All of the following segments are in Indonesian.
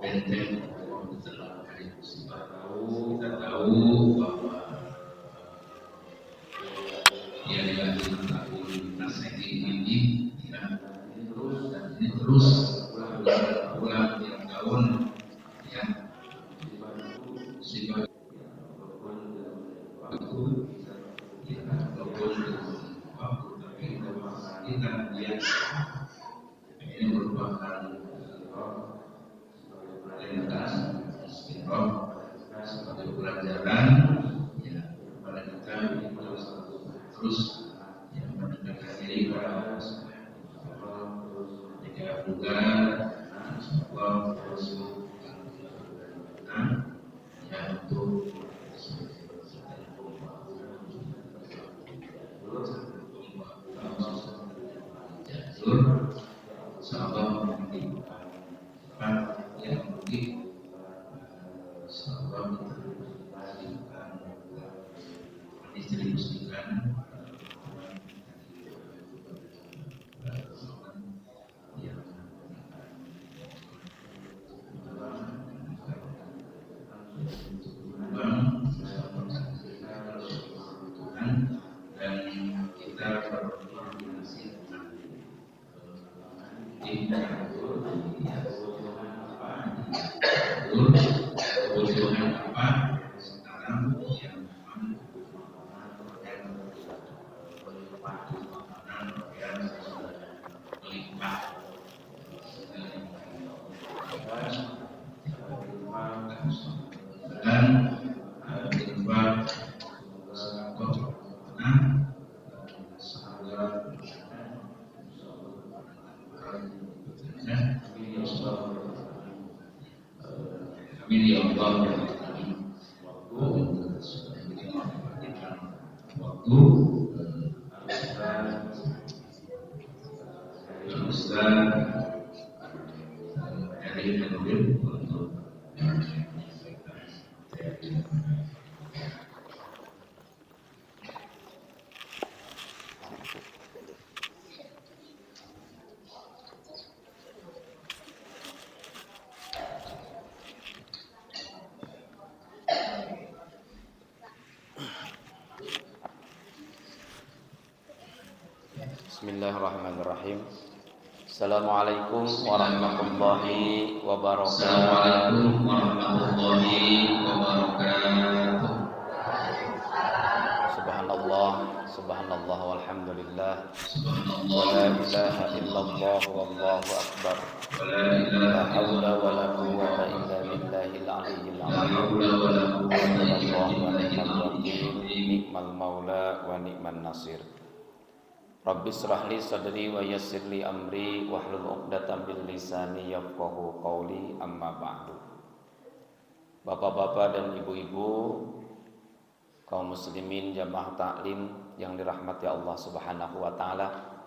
benteng setelah hari musibah. Kita tahu bahwa yang 5 tahun Masehi ini dan ini terus berulang tiap tahun ya. Musibah itu ya walaupun waktu tapi kita lihat ini merupakan perintah istiqomah sebagai pelajaran ya kepada kita terus ya mendekatkan diri kepada jika juga Allah terus ya untuk sahabat yang mungkin sahabat distribusikan dan kita berkoordinasi kebutuhan apa sekarang yang melimpah dan melimpah amin ya Allah waktu Ustaz dari Nurul untuk Bismillahirrahmanirrahim. Assalamualaikum warahmatullahi wabarakatuh. Assalamualaikum warahmatullahi wabarakatuh. Subhanallah, subhanallah walhamdulillah. Subhanallah Wa la ilaha illallah wallahu akbar. La hawla wa la quwwata illa billahil aliyyil azim. Hasbunallahu wa ni'mal wakil, ni'mal maula wa ni'man nasir. Rabbi shrah li sadri wa yassir li amri wahlul 'uqdatam min lisani yafqahu qawli, amma ba'du. Bapak-bapak dan ibu-ibu, kaum muslimin jamaah taklim yang dirahmati Allah Subhanahu wa taala.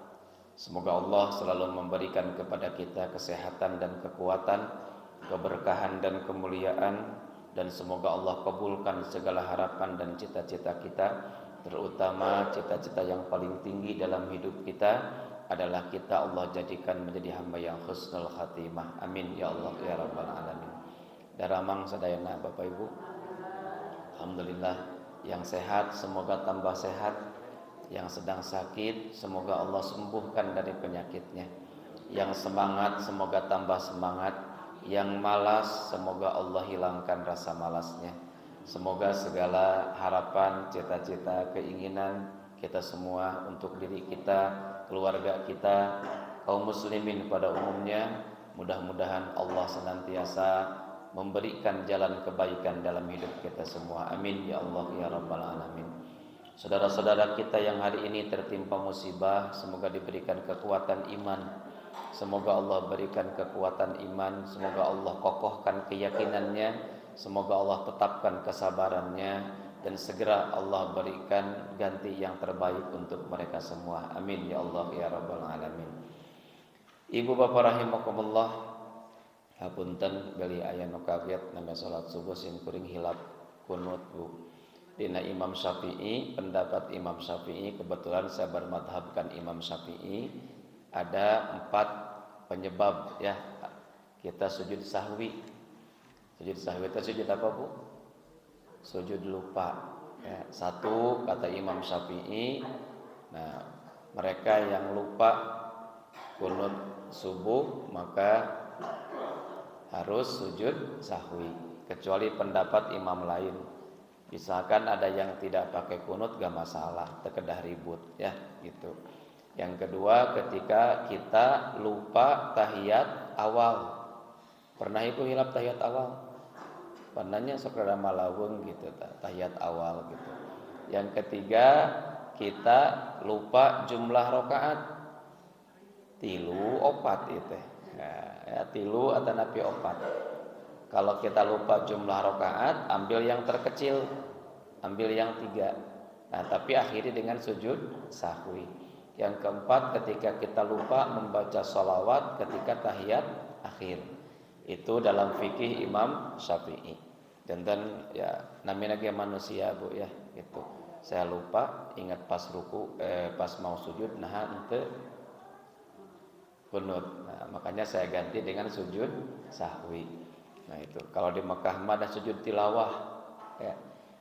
Semoga Allah selalu memberikan kepada kita kesehatan dan kekuatan, keberkahan dan kemuliaan, dan semoga Allah kabulkan segala harapan dan cita-cita kita, terutama cita-cita yang paling tinggi dalam hidup kita adalah kita Allah jadikan menjadi hamba yang husnul khatimah. Amin ya Allah ya rabbal alamin. Daramang sadayana Bapak Ibu, alhamdulillah yang sehat semoga tambah sehat, yang sedang sakit semoga Allah sembuhkan dari penyakitnya, yang semangat semoga tambah semangat, yang malas semoga Allah hilangkan rasa malasnya. Semoga segala harapan, cita-cita, keinginan kita semua untuk diri kita, keluarga kita, kaum muslimin pada umumnya, mudah-mudahan Allah senantiasa memberikan jalan kebaikan dalam hidup kita semua. Amin ya Allah ya rabbal alamin. Saudara-saudara kita yang hari ini tertimpa musibah, semoga diberikan kekuatan iman. Semoga Allah berikan kekuatan iman, semoga Allah kokohkan keyakinannya, semoga Allah tetapkan kesabarannya, dan segera Allah berikan ganti yang terbaik untuk mereka semua. Amin ya Allah ya rabbal alamin. Ibu bapak rahimakumullah, hapunten beli aya nu kaget nambah salat subuh sim kuring hilap kunut Bu. Dina Imam Syafi'i, pendapat Imam Syafi'i, kebetulan saya bermadhabkan Imam Syafi'i, ada 4 penyebab ya. kita sujud sahwi. Sujud sahwi itu sujud apa, Bu? Sujud lupa. Ya, satu kata Imam Syafi'i. Nah, mereka yang lupa kunut subuh maka harus sujud sahwi. Kecuali pendapat imam lain. Misalkan ada yang tidak pakai kunut gak masalah, terkedah ribut ya gitu. Yang kedua ketika kita lupa tahiyat awal. Pernah ibu hilap tahiyat awal? Pernahnya sekedar malaweng gitu tahiyat awal gitu. Yang ketiga kita lupa jumlah rakaat. Tilu opat itu. Ya, tilu atau napi opat. Kalau kita lupa jumlah rakaat, ambil yang terkecil, ambil yang 3. Nah, tapi akhiri dengan sujud sahwi. Yang keempat, ketika kita lupa membaca sholawat ketika tahiyat akhir. Itu dalam fikih Imam Syafi'i. Dan ya namanya lagi manusia, Bu ya, gitu. Saya lupa, ingat pas ruku, pas mau sujud, nah ente kunut. Nah, makanya saya ganti dengan sujud sahwi. Nah itu kalau di Mekah mah ada sujud tilawah ya.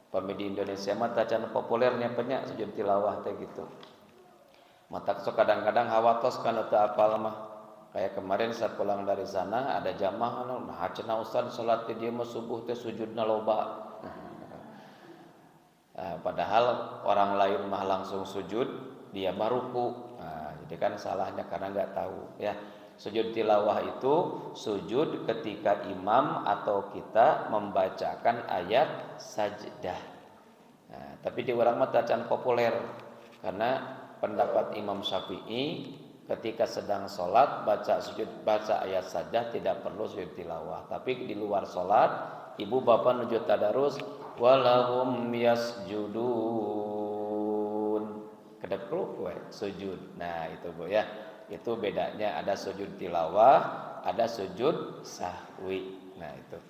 Di Indonesia mah tacan populernya banyak sujud tilawah teh gitu. Mata kadang-kadang hawatos kana teu apal mah. Kayak kemarin saya pulang dari sana ada jamaah nah cenah ustaz salat di dieu mah subuh teh sujudna loba. Nah, padahal orang lain mah langsung sujud, dia mah ruku. Nah, jadi kan salahnya karena enggak tahu ya. Sujud tilawah itu sujud ketika imam atau kita membacakan ayat sajdah. Nah, tapi di orang mah tacan populer karena pendapat Imam Syafi'i ketika sedang sholat baca ayat sajdah tidak perlu sujud tilawah. Tapi di luar sholat ibu bapak nuju tadarus walahum yasjudun kedep sujud. Nah itu Bu ya. Itu bedanya ada sujud tilawah, ada sujud sahwi. Nah itu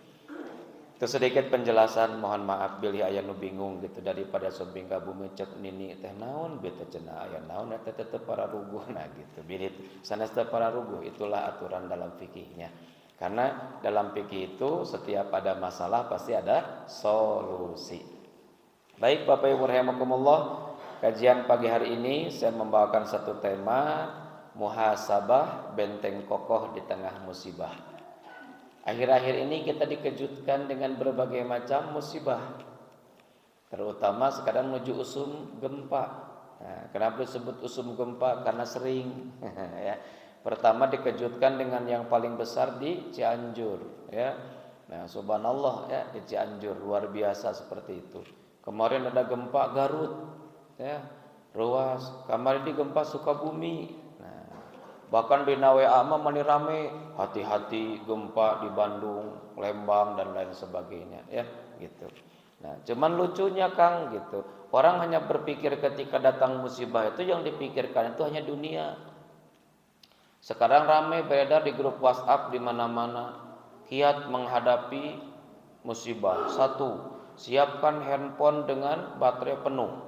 sedikit penjelasan. Mohon maaf bila aya nu bingung gitu daripada sobingka bumi cek nini teh naon beta cenah aya naon eta tetep para ruguh nah gitu. Bilit sanes teh para ruguh itulah aturan dalam fikihnya. Karena dalam fikih itu setiap ada masalah pasti ada solusi. Baik Bapak Ibu rahimakumullah, kajian pagi hari ini saya membawakan satu tema muhasabah, benteng kokoh di tengah musibah. Akhir-akhir ini kita dikejutkan dengan berbagai macam musibah. Terutama sekarang menuju usum gempa. Nah, kenapa disebut usum gempa? Karena sering. Ya. Pertama dikejutkan dengan yang paling besar di Cianjur. Ya. Nah, subhanallah ya di Cianjur luar biasa seperti itu. Kemarin ada gempa Garut. Ya. Ruas. Kemarin di gempa Sukabumi. Bahkan di WA mah mani rame, hati-hati gempa di Bandung, Lembang dan lain sebagainya ya gitu. Nah, cuman lucunya Kang gitu. Orang hanya berpikir ketika datang musibah itu yang dipikirkan itu hanya dunia. Sekarang rame beredar di grup WhatsApp di mana-mana kiat menghadapi musibah. 1, siapkan handphone dengan baterai penuh.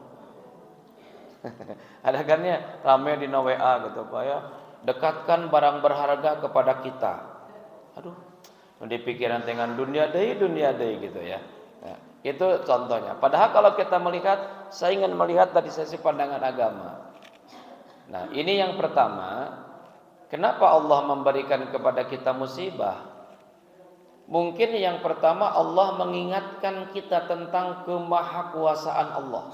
Ada kan ya rame di WA gitu Pak ya. Dekatkan barang berharga kepada kita. Aduh, di pikiran dengan dunia deh gitu ya. Nah, itu contohnya. Padahal kalau kita melihat, saya ingin melihat dari sisi pandangan agama. Nah, ini yang pertama. Kenapa Allah memberikan kepada kita musibah? Mungkin yang pertama Allah mengingatkan kita tentang kemahakuasaan Allah.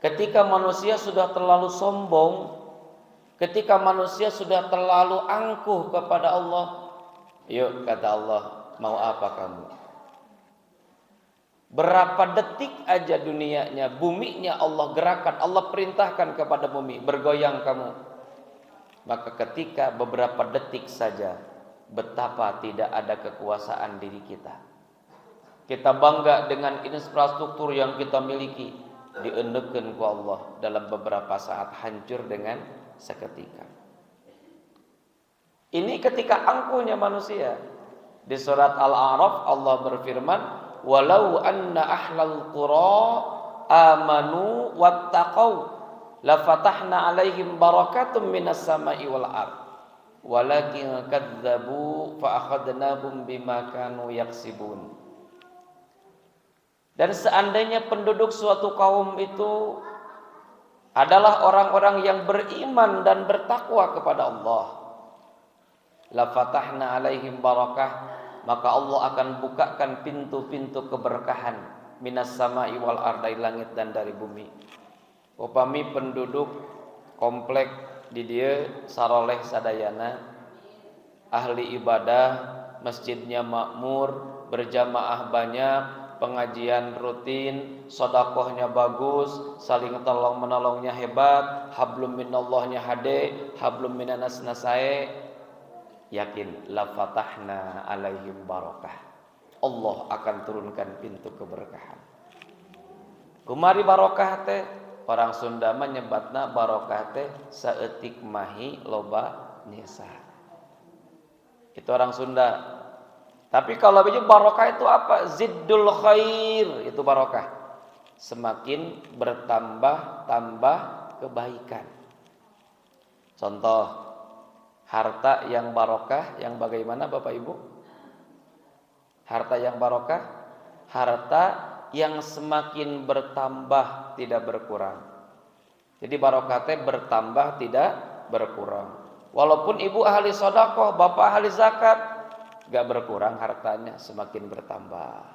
Ketika manusia sudah terlalu sombong, ketika manusia sudah terlalu angkuh kepada Allah, yuk kata Allah, mau apa kamu? Berapa detik aja dunianya, buminya Allah gerakan, Allah perintahkan kepada bumi, bergoyang kamu. Maka ketika beberapa detik saja, betapa tidak ada kekuasaan diri kita. Kita bangga dengan infrastruktur yang kita miliki, diendekeun ku Allah dalam beberapa saat hancur dengan seketika. Ini ketika angkuhnya manusia. Di surat Al-A'raf Allah berfirman, "Walau anna ahlal qura amanu wattaqau la fatahna 'alaihim barakatum minas sama'i wal ard." walakin kadzdzabu fa akhadnahum bima kanu yaksibun. Dan seandainya penduduk suatu kaum itu adalah orang-orang yang beriman dan bertakwa kepada Allah, la fatahna alaihim barakah, maka Allah akan bukakan pintu-pintu keberkahan minas sama'i wal ardai, langit dan dari bumi. Upami penduduk komplek di dia saroleh sadayana, ahli ibadah, masjidnya makmur, berjamaah banyak, pengajian rutin, sedekahnya bagus, saling tolong menolongnya hebat, hablum minallahnya hade, hablum minanas nasae, yakin la fatahna alaihim barakah, Allah akan turunkan pintu keberkahan. Kumari barokah teh, orang Sunda menyebatna barokah teh saeutik mahi loba nyesa. Itu orang Sunda. Tapi kalau biju barokah itu apa? Ziddul khair, itu barokah. Semakin bertambah-tambah kebaikan. Contoh, harta yang barokah yang bagaimana Bapak Ibu? Harta yang barokah, harta yang semakin bertambah tidak berkurang. Jadi barokah teh bertambah tidak berkurang. Walaupun ibu ahli sedekah, bapak ahli zakat, gak berkurang hartanya, semakin bertambah.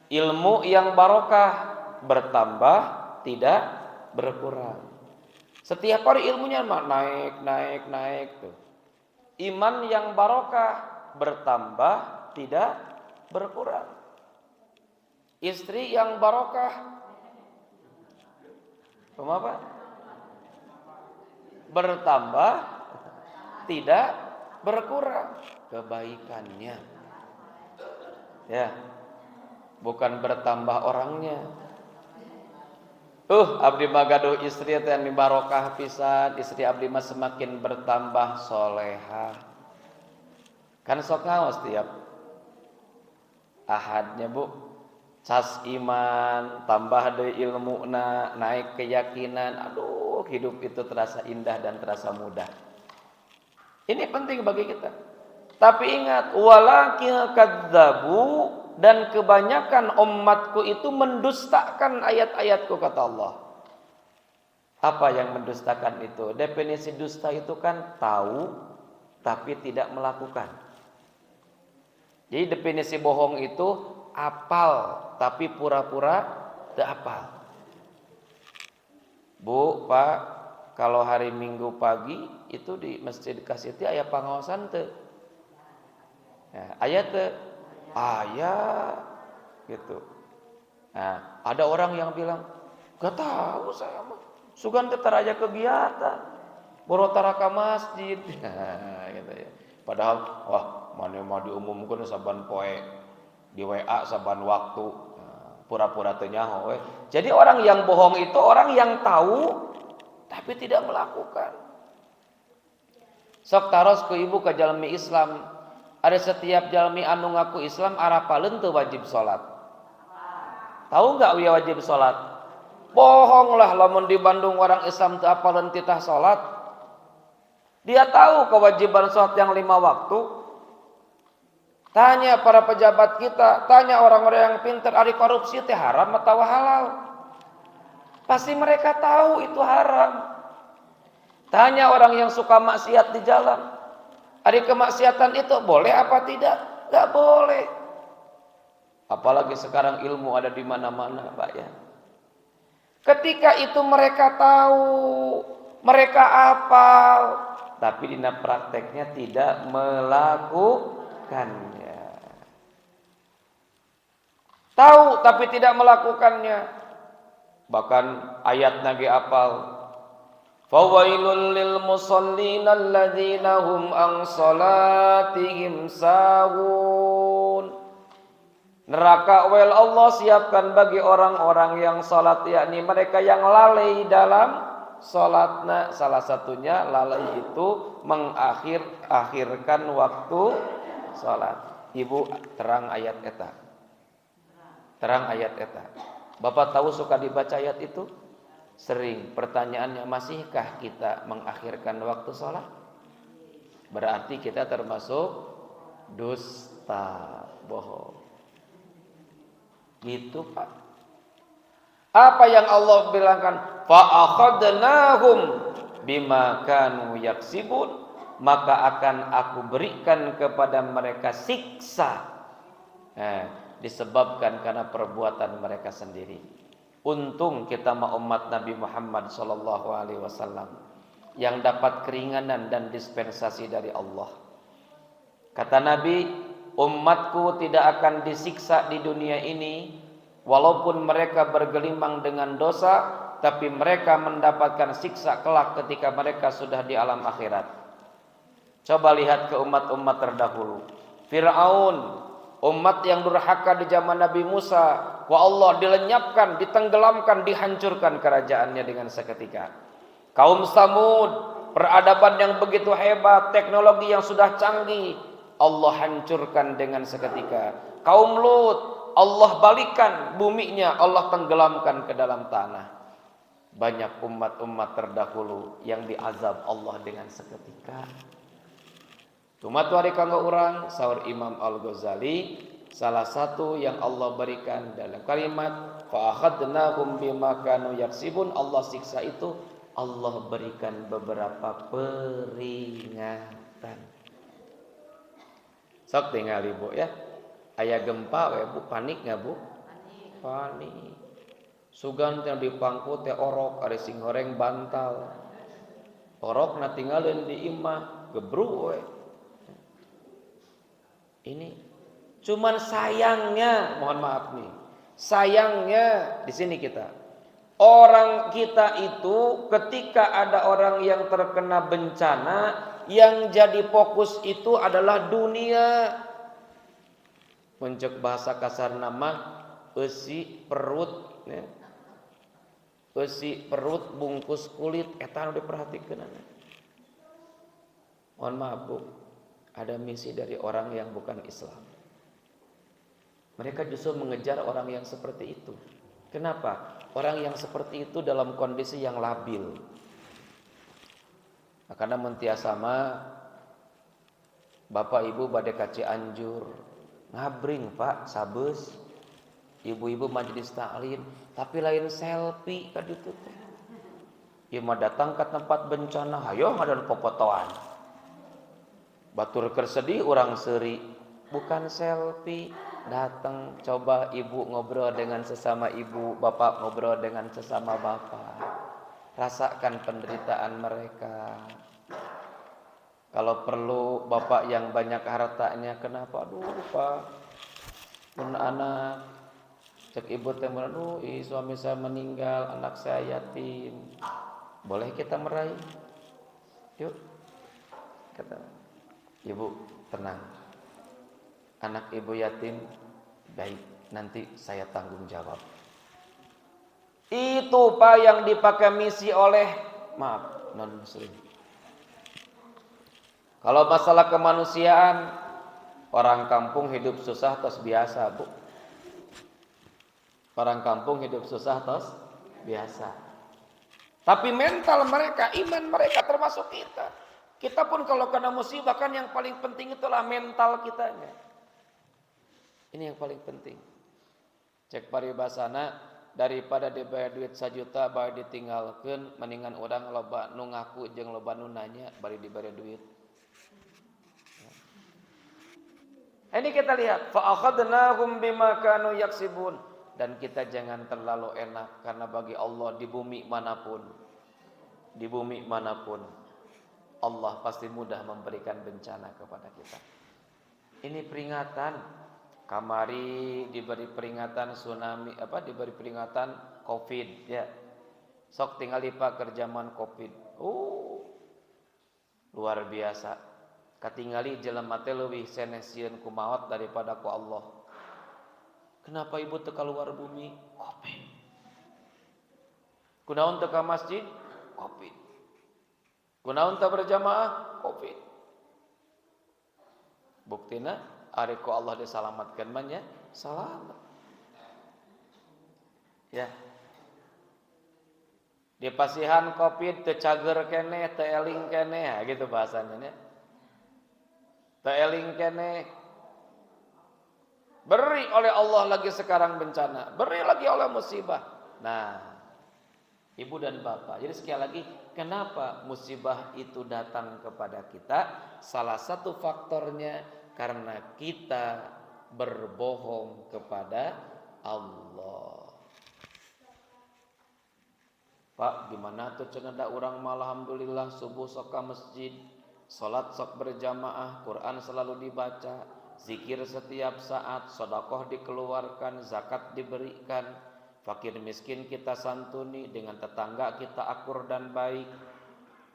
Ilmu yang barokah bertambah tidak berkurang. Setiap hari ilmunya naik tuh. Iman yang barokah bertambah tidak berkurang. Istri yang barokah apa? Bertambah tidak berkurang kebaikannya. Ya. Bukan bertambah orangnya. Abdi magaduh istri teh yang barokah pisan, istri abdi mah semakin bertambah solehah. Kan sok ngaos tiap ahadnya Bu, cas iman, tambah deui ilmuna, naik keyakinan. Aduh, hidup itu terasa indah dan terasa mudah. Ini penting bagi kita. Tapi ingat, walakin kadzdzabu, dan kebanyakan umatku itu mendustakan ayat-ayatku, kata Allah. Apa yang mendustakan itu? Definisi dusta itu kan tahu tapi tidak melakukan. Jadi definisi bohong itu apal tapi pura-pura tidak apal. Bu, Pak, kalau hari Minggu pagi itu di Masjid Kasiti aya pangaosan teu? Ya, aya teu? Aya gitu. Nah, ada orang yang bilang, "Gak tahu saya mah. Sugan teu taraja kegiatan. Borotara ka masjid." Gitu ya. Padahal wah, mane mah diumumkeun saban poe di WA saban waktu. Pura-pura teu nyaho we. Jadi orang yang bohong itu orang yang tahu tapi tidak melakukan. Sok taros ke ibu ke jalmi Islam. Ada setiap jalmi anu ngaku Islam arapaleun teu wajib salat. Tahu enggak wieu wajib salat? Bohong lah lamun di Bandung orang Islam teu apaleun titah salat. Dia tahu kewajiban salat yang 5 waktu. Tanya para pejabat kita, tanya orang-orang yang pintar, ari korupsi teh haram atau halal? Pasti mereka tahu itu haram. Tanya orang yang suka maksiat di jalan, ari kemaksiatan itu boleh apa tidak? Enggak boleh. Apalagi sekarang ilmu ada di mana-mana, Pak ya. Ketika itu mereka tahu, mereka hafal, tapi di prakteknya tidak melakukannya. Tahu tapi tidak melakukannya. Bahkan ayat nage apal. Fawailul lil musallin alladzina hum an salatihim sahun. Neraka wel Allah siapkan bagi orang-orang yang salat, yakni mereka yang lalai dalam salatna. Salah satunya lalai itu mengakhirkan waktu salat. Ibu terang ayat eta. Terang ayat eta. Bapak tahu suka dibaca ayat itu? Sering. Pertanyaannya, masihkah kita mengakhirkan waktu sholat? Berarti kita termasuk dusta, bohong. Gitu Pak. Apa yang Allah bilangkan? Fa akhadnahum bima kanu yaksibun, maka akan aku berikan kepada mereka siksa. Disebabkan karena perbuatan mereka sendiri. Untung kita umat Nabi Muhammad sallallahu alaihi wasallam yang dapat keringanan dan dispensasi dari Allah. Kata Nabi, umatku tidak akan disiksa di dunia ini walaupun mereka bergelimang dengan dosa, tapi mereka mendapatkan siksa kelak ketika mereka sudah di alam akhirat. Coba lihat ke umat-umat terdahulu. Fir'aun, umat yang durhaka di zaman Nabi Musa, Allah dilenyapkan, ditenggelamkan, dihancurkan kerajaannya dengan seketika. Kaum Samud, peradaban yang begitu hebat, teknologi yang sudah canggih, Allah hancurkan dengan seketika. Kaum Lut, Allah balikan buminya, Allah tenggelamkan ke dalam tanah. Banyak umat-umat terdahulu yang diazab Allah dengan seketika. Tumatuari kanggo urang, saur Imam Al-Ghazali, salah satu yang Allah berikan dalam kalimat fa akhadnahum bima kanu yaksibun, Allah siksa itu Allah berikan beberapa peringatan. Sok tinggal Ibu ya. Aya gempa we Bu, panik enggak Bu? Panik. Sugan teh di pangku teh orok ari sing horeng bantal. Orok na tinggalin di imah, gebruk we. Ini cuman sayangnya, mohon maaf nih. Sayangnya di sini kita. Orang kita itu ketika ada orang yang terkena bencana, yang jadi fokus itu adalah dunia. Mencek bahasa kasar nama eusi perut ya. Eusi perut bungkus kulit eta anu diperhatikeun. Mohon maaf Bu, ada misi dari orang yang bukan Islam. Mereka justru mengejar orang yang seperti itu. Kenapa? Orang yang seperti itu dalam kondisi yang labil. Nah, karena mentiasama Bapak Ibu bade ka Cianjur, ngabring Pak sabes. Ibu-ibu majelis taklim, tapi lain selfie ka ditu teh. Ieu mah datang ke tempat bencana, hayo ngadan popotoan. Batur keur sedih urang seuri, bukan selfie. Datang coba ibu ngobrol dengan sesama ibu, bapak ngobrol dengan sesama bapak. Rasakan penderitaan mereka. Kalau perlu bapak yang banyak hartanya, kenapa? Aduh Pak, pun anak cek ibu teh aduh suami saya meninggal, anak saya yatim. Boleh kita meraih? Yuk. Kata ibu, tenang. Anak ibu yatim, baik, nanti saya tanggung jawab. Itu Pak yang dipakai misi oleh maaf non muslim. Kalau masalah kemanusiaan, orang kampung hidup susah tos biasa Bu. Orang kampung hidup susah tos biasa. Tapi mental mereka, iman mereka termasuk kita. Kita pun kalau kena musibah kan yang paling penting itulah mental kitanya. Ini yang paling penting. Cek paribasana, daripada dibayar duit 1 juta bari ditinggalkeun, mendingan urang loba nu ngaku jeung loba nu nanya bari dibari duit. Ini kita lihat fa akhadnahum bima kanu yaksibun, dan kita jangan terlalu enak karena bagi Allah di bumi manapun Allah pasti mudah memberikan bencana kepada kita. Ini peringatan. Kamari diberi peringatan tsunami, diberi peringatan Covid ya. Sok tinggali Pak ke zaman Covid. Luar biasa. Katingali jelema teh leuwih senesieun ku maot daripada ku Allah. Kenapa ibu teu keluar bumi? Covid. Kunaon teu ka masjid? Covid. Kunaon teu berjamaah? Covid. Buktina ari ku Allah disalamatkan man ya, selamat. Ya. Di pasihan Covid teu cager keneh, teu eling keneh, gitu bahasanya ya. Teu eling keneh. Beri oleh Allah lagi sekarang bencana, beri lagi oleh musibah. Nah, ibu dan bapak. Jadi sekali lagi, kenapa musibah itu datang kepada kita? Salah satu faktornya karena kita berbohong kepada Allah. Pak, gimana tuh cenah da urang mah alhamdulillah subuh sok ka masjid, salat sok berjamaah, Quran selalu dibaca, zikir setiap saat, sedekah dikeluarkan, zakat diberikan, fakir miskin kita santuni, dengan tetangga kita akur dan baik.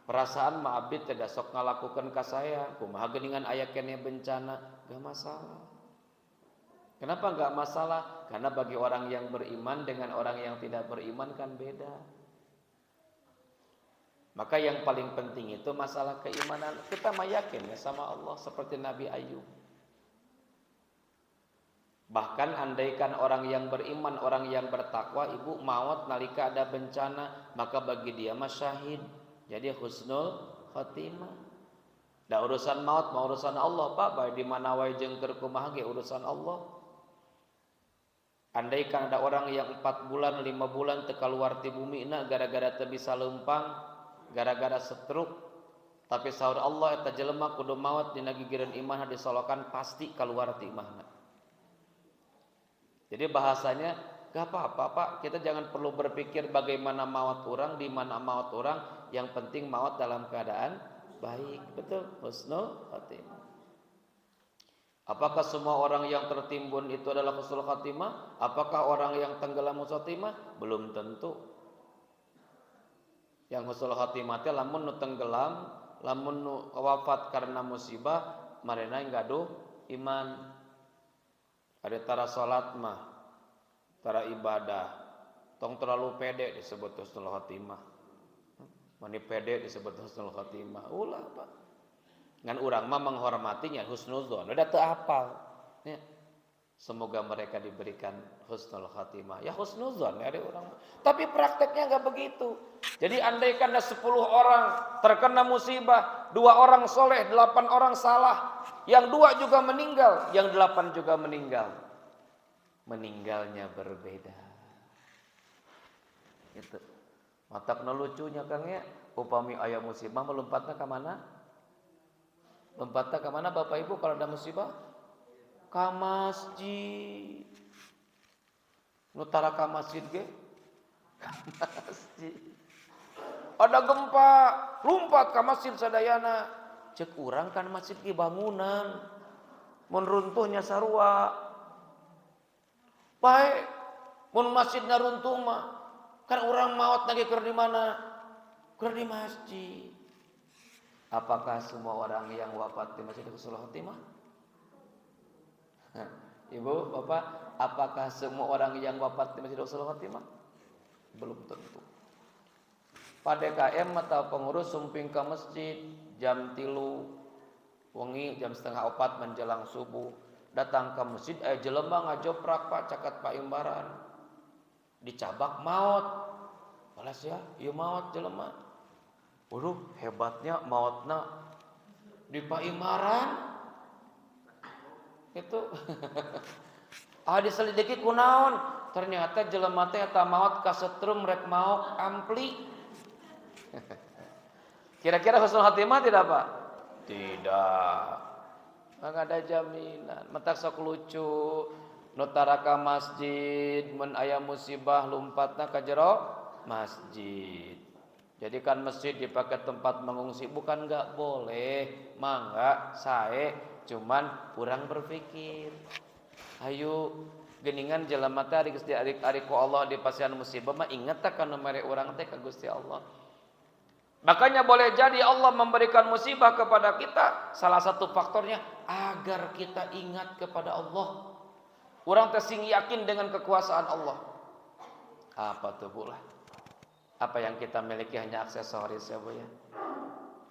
Perasaan mah abdi teh da sok ngalakukeun ka saya, kumaha geuningan aya keneh bencana, gak masalah. Kenapa gak masalah? Karena bagi orang yang beriman dengan orang yang tidak beriman kan beda. Maka yang paling penting itu masalah keimanan. Kita mah yakin ya sama Allah seperti Nabi Ayub. Bahkan andaikan orang yang beriman, orang yang bertakwa, ibu maut nalika ada bencana, maka bagi dia mah syahid. Jadi husnul khotimah. Da urusan maut mah urusan Allah, Pak. Bae di mana wae jeung keur kumaha ge urusan Allah. Andaikan ada orang yang 4 bulan, 5 bulan teu kaluar ti bumina gara-gara teu bisa leumpang, gara-gara stroke, tapi saur Allah eta jelema kudu maot dina gigireun imanna disolokan pasti kaluar ti imahna. Jadi bahasanya gak apa-apa Pak, kita jangan perlu berpikir bagaimana maut orang, di mana maut orang, yang penting maut dalam keadaan baik. Betul, husnul khotimah. Apakah semua orang yang tertimbun itu adalah husnul khotimah? Apakah orang yang tenggelam husnul khotimah? Belum tentu. Yang husnul khotimah teh lamun nu tenggelam, lamun nu wafat karena musibah, marena gaduh iman. Ada tara salat mah, tara ibadah, tong terlalu pede disebut husnul khotimah. Mani pede disebut husnul khotimah. Ulah Pak. Ngan urang mah menghormatinya husnuzon, udah teu apal. Ya. Semoga mereka diberikan husnul khatimah. Ya husnuzon ya ada orang. Tapi prakteknya enggak begitu. Jadi andaikan ada 10 orang terkena musibah, 2 orang soleh, 8 orang salah, yang 2 juga meninggal, yang 8 juga meninggal. Meninggalnya berbeda. Itu. Matakna lucunya Kang ya, upami aya musibah melompatna ka mana? Lompatnya kemana Bapak Ibu kalau ada musibah? Ka masjid. Nutara ka masjid ge? Ka masjid. Ada gempa, lompat ka masjid sadayana. Cek urang kan masjid ge bangunan. Mun runtuhnya sarua. Bae, mun masjidna runtuh mah kan urang maot lagi keur di mana? Keur di masjid. Apakah semua orang yang wafat di masjid husnul khotimah? Ibu, Bapak, apakah semua orang yang wafat di masjid husnul khotimah? Belum tentu. Pada KM atau pengurus sumping ke masjid jam 3 wengi jam 3:30 menjelang subuh datang ke masjid jelema ngajoprak Pak caket Pak Imbaran dicabak maut. Balas ya, ieu maut jelema. Waduh, hebatnya mautna di Paimaran. Itu. Diselidiki kunaon? Ternyata jelema teh eta maot kasetrum rek maok ampli. Kira-kira husnul khotimah tidak, Pak? Tidak. Enggak ada jaminan. Mentak sok lucu. Nutara ka masjid, mun aya musibah lompatna ka jero masjid. Jadikan masjid dipakai tempat mengungsi bukan enggak boleh, mangga sae, cuman kurang berpikir. Ayo geningan jelema teh ari geus diarik-arik ku Allah di pasian musibah mah inget tak kana mere urang teh ka Gusti Allah. Makanya boleh jadi Allah memberikan musibah kepada kita salah satu faktornya agar kita ingat kepada Allah. Urang teh sing yakin dengan kekuasaan Allah. Apa tuh pula? Apa yang kita miliki hanya aksesoris ya Bu ya.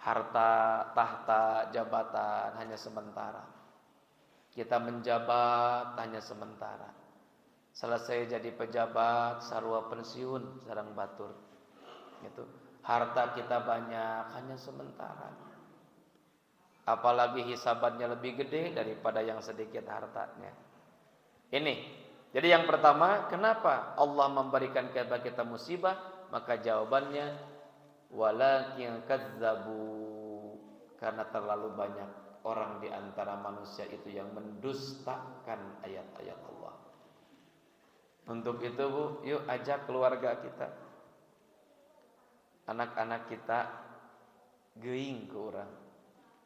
Harta, tahta, jabatan hanya sementara. Kita menjabat hanya sementara. Selesai jadi pejabat, sarua pensiun, sareng batur. Gitu. Harta kita banyak hanya sementara. apalagi hisabannya lebih gede daripada yang sedikit hartanya. Ini. Jadi yang pertama, kenapa Allah memberikan kepada kita musibah? Maka jawabannya walakin kadzabu, karena terlalu banyak orang di antara manusia itu yang mendustakan ayat-ayat Allah. Untuk itu Bu, yuk ajak keluarga kita, anak-anak kita geuing ke urang.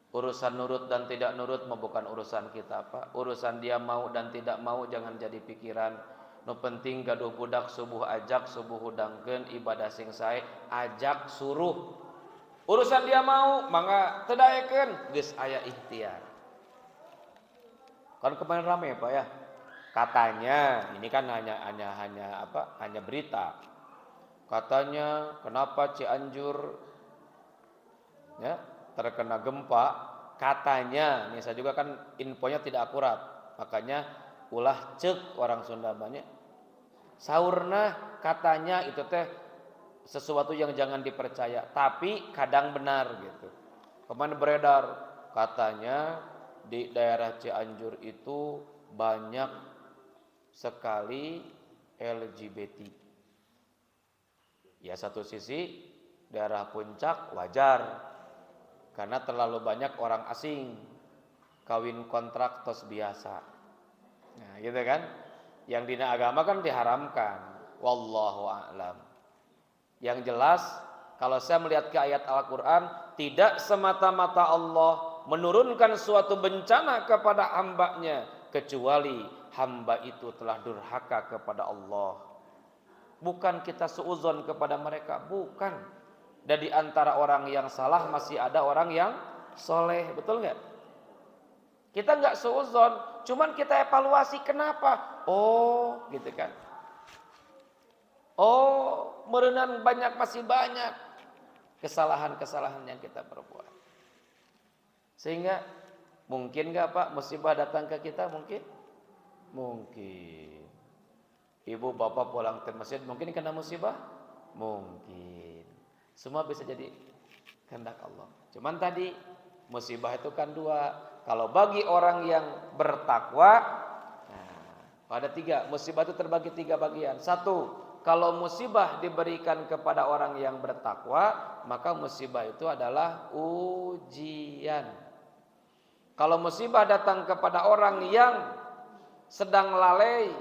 Urusan nurut dan tidak nurut bukan urusan kita, Pak. Urusan dia mau dan tidak mau jangan jadi pikiran. Nu penting gaduh budak subuh ajak, subuh hudangkeun, ibadah sing sae ajak suruh. Urusan dia mau mangga teu daekeun, geus aya ikhtiar. Kan kemarin rame Pak ya. Katanya, ini kan hanya berita. Katanya kenapa Cianjur ya terkena gempa, katanya, ini saya juga kan infonya tidak akurat, makanya ulah cek orang Sunda banyak saurna katanya itu teh sesuatu yang jangan dipercaya, tapi kadang benar gitu. Kemarin beredar katanya di daerah Cianjur itu banyak sekali LGBT. Ya satu sisi daerah puncak wajar karena terlalu banyak orang asing kawin kontrak tos biasa. Nah, gitu kan? Yang dina agama kan diharamkan. Wallahu a'lam. Yang jelas kalau saya melihat ke ayat Al-Qur'an, tidak semata-mata Allah menurunkan suatu bencana kepada hambanya kecuali hamba itu telah durhaka kepada Allah. Bukan kita suudzon kepada mereka, bukan. Dan di antara orang yang salah masih ada orang yang soleh, betul nggak? Kita nggak suudzon, cuman kita evaluasi kenapa? Oh, gitu kan? Oh, merenang banyak masih banyak kesalahan-kesalahan yang kita perbuat. Sehingga mungkin nggak Pak musibah datang ke kita mungkin? Mungkin. Ibu bapak pulang ke masjid mungkin kena musibah? Mungkin. Semua bisa jadi kehendak Allah. Cuman tadi musibah itu kan dua. Kalau bagi orang yang bertakwa, nah, ada tiga. Musibah itu terbagi tiga bagian. Satu, kalau musibah diberikan kepada orang yang bertakwa, maka musibah itu adalah ujian. Kalau musibah datang kepada orang yang sedang lalai,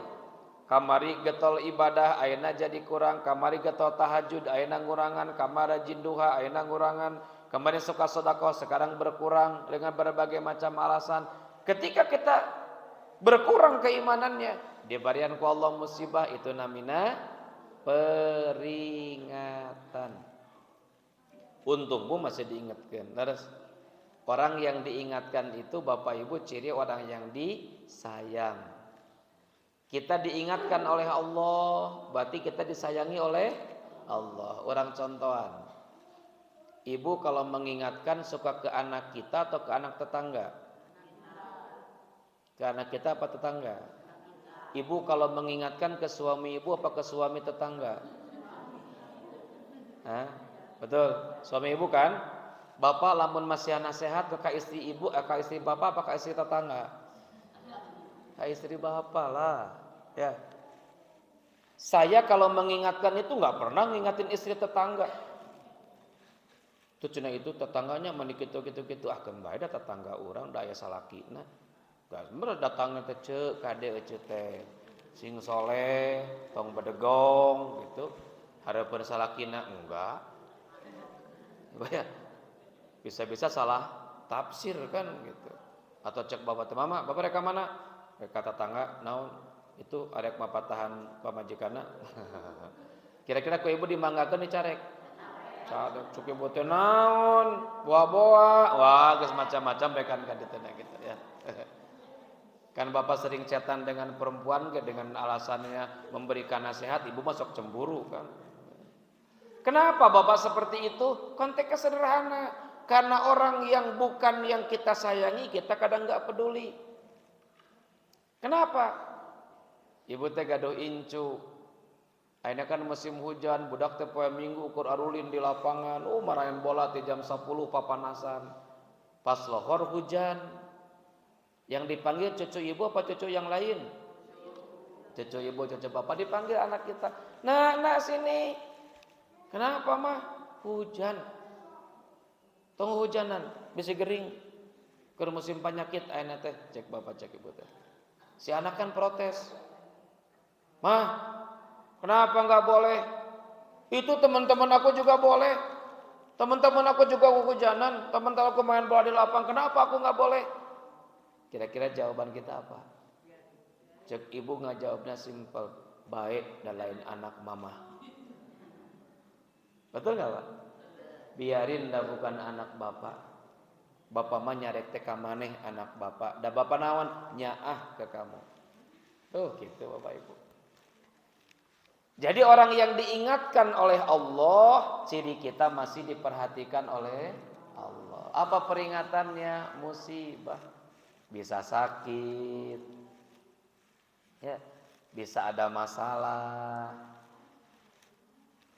kamari getol ibadah ayeuna jadi kurang, kamari getol tahajud ayeuna ngurangan, kamari rajin duha ayeuna ngurangan, kemarin suka sedekah sekarang berkurang dengan berbagai macam alasan. Ketika kita berkurang keimanannya, diberikan ku Allah musibah, itu namina peringatan. Untungmu masih diingatkan. Terus orang yang diingatkan itu Bapak Ibu ciri orang yang disayang. Kita diingatkan oleh Allah, berarti kita disayangi oleh Allah. Orang contohan, ibu kalau mengingatkan suka ke anak kita atau ke anak tetangga? Ke anak kita apa tetangga? Ibu kalau mengingatkan ke suami ibu apa ke suami tetangga? Hah? Betul, suami ibu kan? Bapak lamun masih nasihat ke istri ibu, ke istri bapak apa ke istri tetangga? Istri bapak lah, ya. Saya kalau mengingatkan itu nggak pernah ngingatin istri tetangga. Itu cina itu tetangganya menikit gitu, kembali dah tetangga orang daya salakina. Gak bener datangnya tece kade teh sing soleh, tong bedegong gitu. Harapan salakina enggak. Ya, bisa-bisa salah tafsir kan gitu. Atau cek bapak teh mama, bapak reka mana? Kata tangga, naon itu arek mapatahan pamajikana. Kira-kira ku ibu dimanggakeun dicarek. Carek cuk ibu teh naon? Boa-boa. Wah, geus macam-macam rekan ka ditu gitu ya. Kan bapak sering chatan dengan perempuan dengan alasannya memberikan nasihat, ibu masuk cemburu kan. Kenapa bapak seperti itu? Konteksnya sederhana. Karena orang yang bukan yang kita sayangi, kita kadang nggak peduli. Kenapa? Ibu teh gaduh incu. Ayeuna kan musim hujan, budak teh poe Minggu ukur arulin di lapangan, marahin bola ti jam 10 papanasan. Pas lohor hujan. Yang dipanggil cucu ibu apa cucu yang lain? Cucu ibu, cucu bapak. Dipanggil anak kita. Nak sini. Kenapa mah? Hujan. Tunggu hujanan, bisa gering. Keur musim penyakit ayeuna teh, cek bapak cek ibu teh. Si anak kan protes. Mah, kenapa nggak boleh? Itu teman-teman aku juga boleh. Teman-teman aku juga kehujanan. Teman-teman aku main bola di lapang. Kenapa aku nggak boleh? Kira-kira jawaban kita apa? Cek ibu ngajawabnya simpel, baik dan lain anak mama. Betul nggak Pak? Biarin dah bukan anak bapak. Bapak mah nyarek teh ka maneh anak bapak. Da bapak naon? Nyaah ke kamu. Tuh gitu Bapak Ibu. Jadi orang yang diingatkan oleh Allah, ciri kita masih diperhatikan oleh Allah. Apa peringatannya? Musibah. Bisa sakit, ya, bisa ada masalah.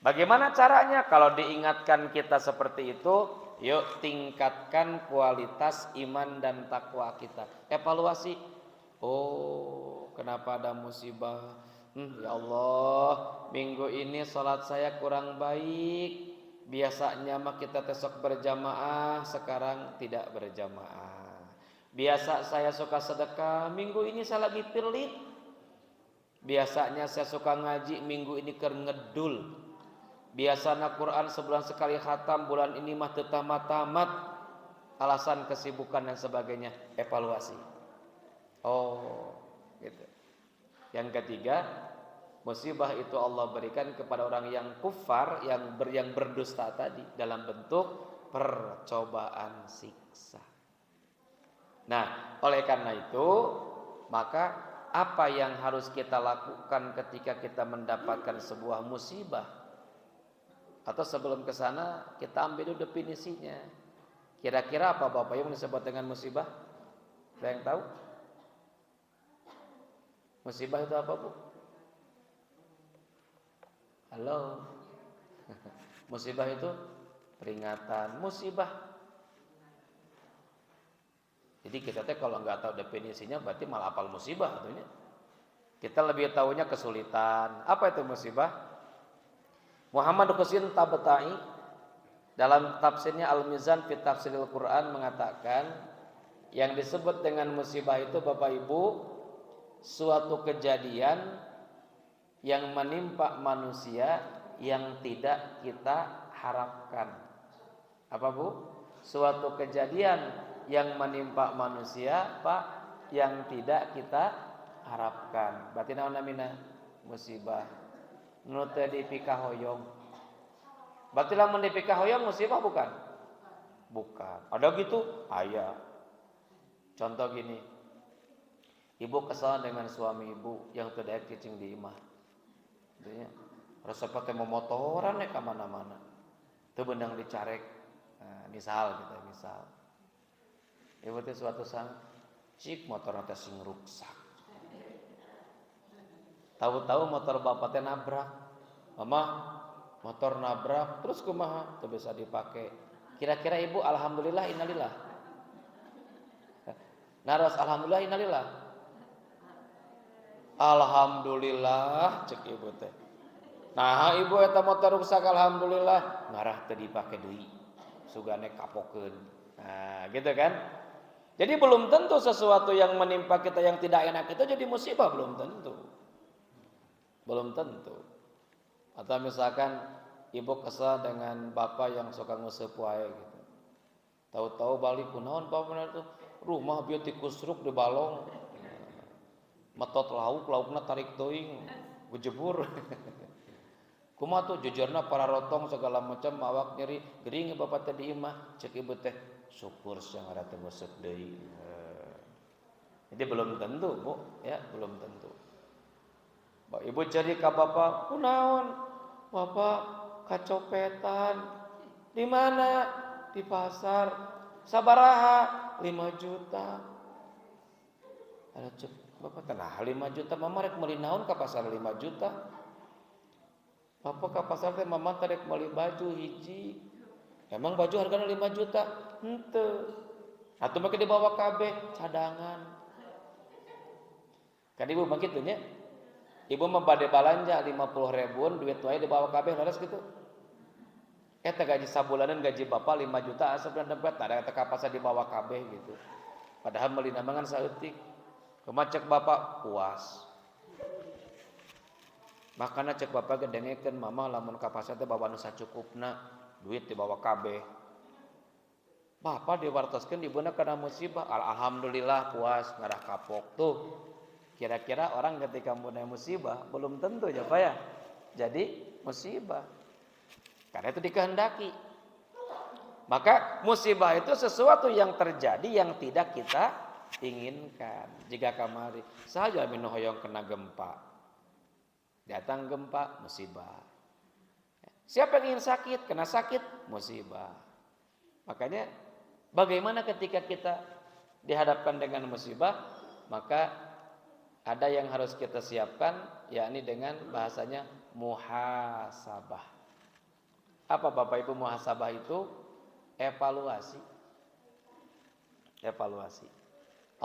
Bagaimana caranya? Kalau diingatkan kita seperti itu, yuk tingkatkan kualitas iman dan takwa kita. Evaluasi. Oh, kenapa ada musibah? Ya Allah, minggu ini sholat saya kurang baik. Biasanya mah kita besok berjamaah, sekarang tidak berjamaah. Biasa saya suka sedekah, minggu ini saya lagi pelit. Biasanya saya suka ngaji, minggu ini ngedul. Biasanya Quran sebulan sekali khatam, bulan ini mah teu tamat-tamat. Alasan kesibukan dan sebagainya. Evaluasi. Oh, gitu. Yang ketiga, musibah itu Allah berikan kepada orang yang kufar, yang berdusta tadi dalam bentuk percobaan siksa. Nah, oleh karena itu, maka apa yang harus kita lakukan ketika kita mendapatkan sebuah musibah? Atau sebelum ke sana, kita ambil dulu definisinya. Kira-kira apa Bapak yang disebut dengan musibah? Ada yang tahu? Musibah itu apa, Bu? Halo. Musibah itu peringatan, musibah. Jadi kita teh kalau nggak tahu definisinya berarti malah apal musibah tentunya. Kita lebih tahunya kesulitan. Apa itu musibah? Muhammad Husin Tabata'i dalam tafsirnya Al-Mizan fi Tafsiril Quran mengatakan yang disebut dengan musibah itu Bapak Ibu suatu kejadian yang menimpa manusia yang tidak kita harapkan. Apa Bu? Suatu kejadian yang menimpa manusia Pak yang tidak kita harapkan. Berarti naon namina? Musibah. Nu teu dipikahoyong. Berarti lamun dipikahoyong musibah bukan? Bukan. Ada gitu? Aya. Contoh gini. Ibu kesal dengan suami ibu yang teu daek cicing di imah. Intinya rasa pakai memotoran ka mana-mana. Teu beunang dicarek. Nah, misal gitu, misal. Ibu teh suatu saat cik motor teh sing rusak. Tahu-tahu motor bapak teh nabrak. Mama, motor nabrak terus kumaha? Teu bisa dipakai. Kira-kira ibu alhamdulillah innalillah. Naros alhamdulillah innalillah. Alhamdulillah cek ibu teh. Nah, ibu eta motor rusak alhamdulillah, ngarah teu dipake deui. Sugane kapokeun. Nah, gitu kan? Jadi belum tentu sesuatu yang menimpa kita yang tidak enak itu jadi musibah, belum tentu. Belum tentu. Atau misalkan ibu kesal dengan bapak yang suka nguseup wae gitu. Tahu-tahu balik kunaon bapak itu rumah bieu dikusruk di balong. Metot laukna tarik teuing, gejebur. Kumaha tuh jejerna para rotong segala macam awak nyeri, gering bapak teh di imah, cek ibu teh syukur sangat teu nguseup deui. Jadi belum tentu, Bu, ya, belum tentu. Ibu cari ka bapak, kunaon? Bapak kacopetan. Di mana? Di pasar. Sabaraha? 5 juta. Ada cek, bapak tenah 5 juta, mama rek meuli naon ka pasar 5 juta? Bapak ka pasar teh mama rek meuli baju hiji. Emang baju hargana 5 juta? Henteu. Atau mungkin dibawa kabeh cadangan. Kan ibu begitu nya. Ibu membade balanja 50.000 duit wae dibawa kabeh leres gitu. Eta gaji sabulanan gaji bapak 5 juta asa bulan dempet ada eta kapasa dibawa kabeh gitu. Padahal meuli namangan saeutik. Kumaha cek bapak puas. Makana cek bapak gedengekeun mama lamun kapasa teh bawa nu sacukupna, duit dibawa kabeh. Bapak diwartoskeun ibuna kana musibah, alhamdulillah puas ngadah kapok tuh. Kira-kira orang ketika punya musibah belum tentu ya Pak ya. Jadi musibah. Karena itu dikehendaki. Maka musibah itu sesuatu yang terjadi yang tidak kita inginkan. Jika kamari saja minu hoyong kena gempa. Datang gempa, musibah. Siapa yang ingin sakit, kena sakit, musibah. Makanya bagaimana ketika kita dihadapkan dengan musibah, maka ada yang harus kita siapkan, yakni dengan bahasanya muhasabah. Apa Bapak Ibu muhasabah itu? Evaluasi. Evaluasi.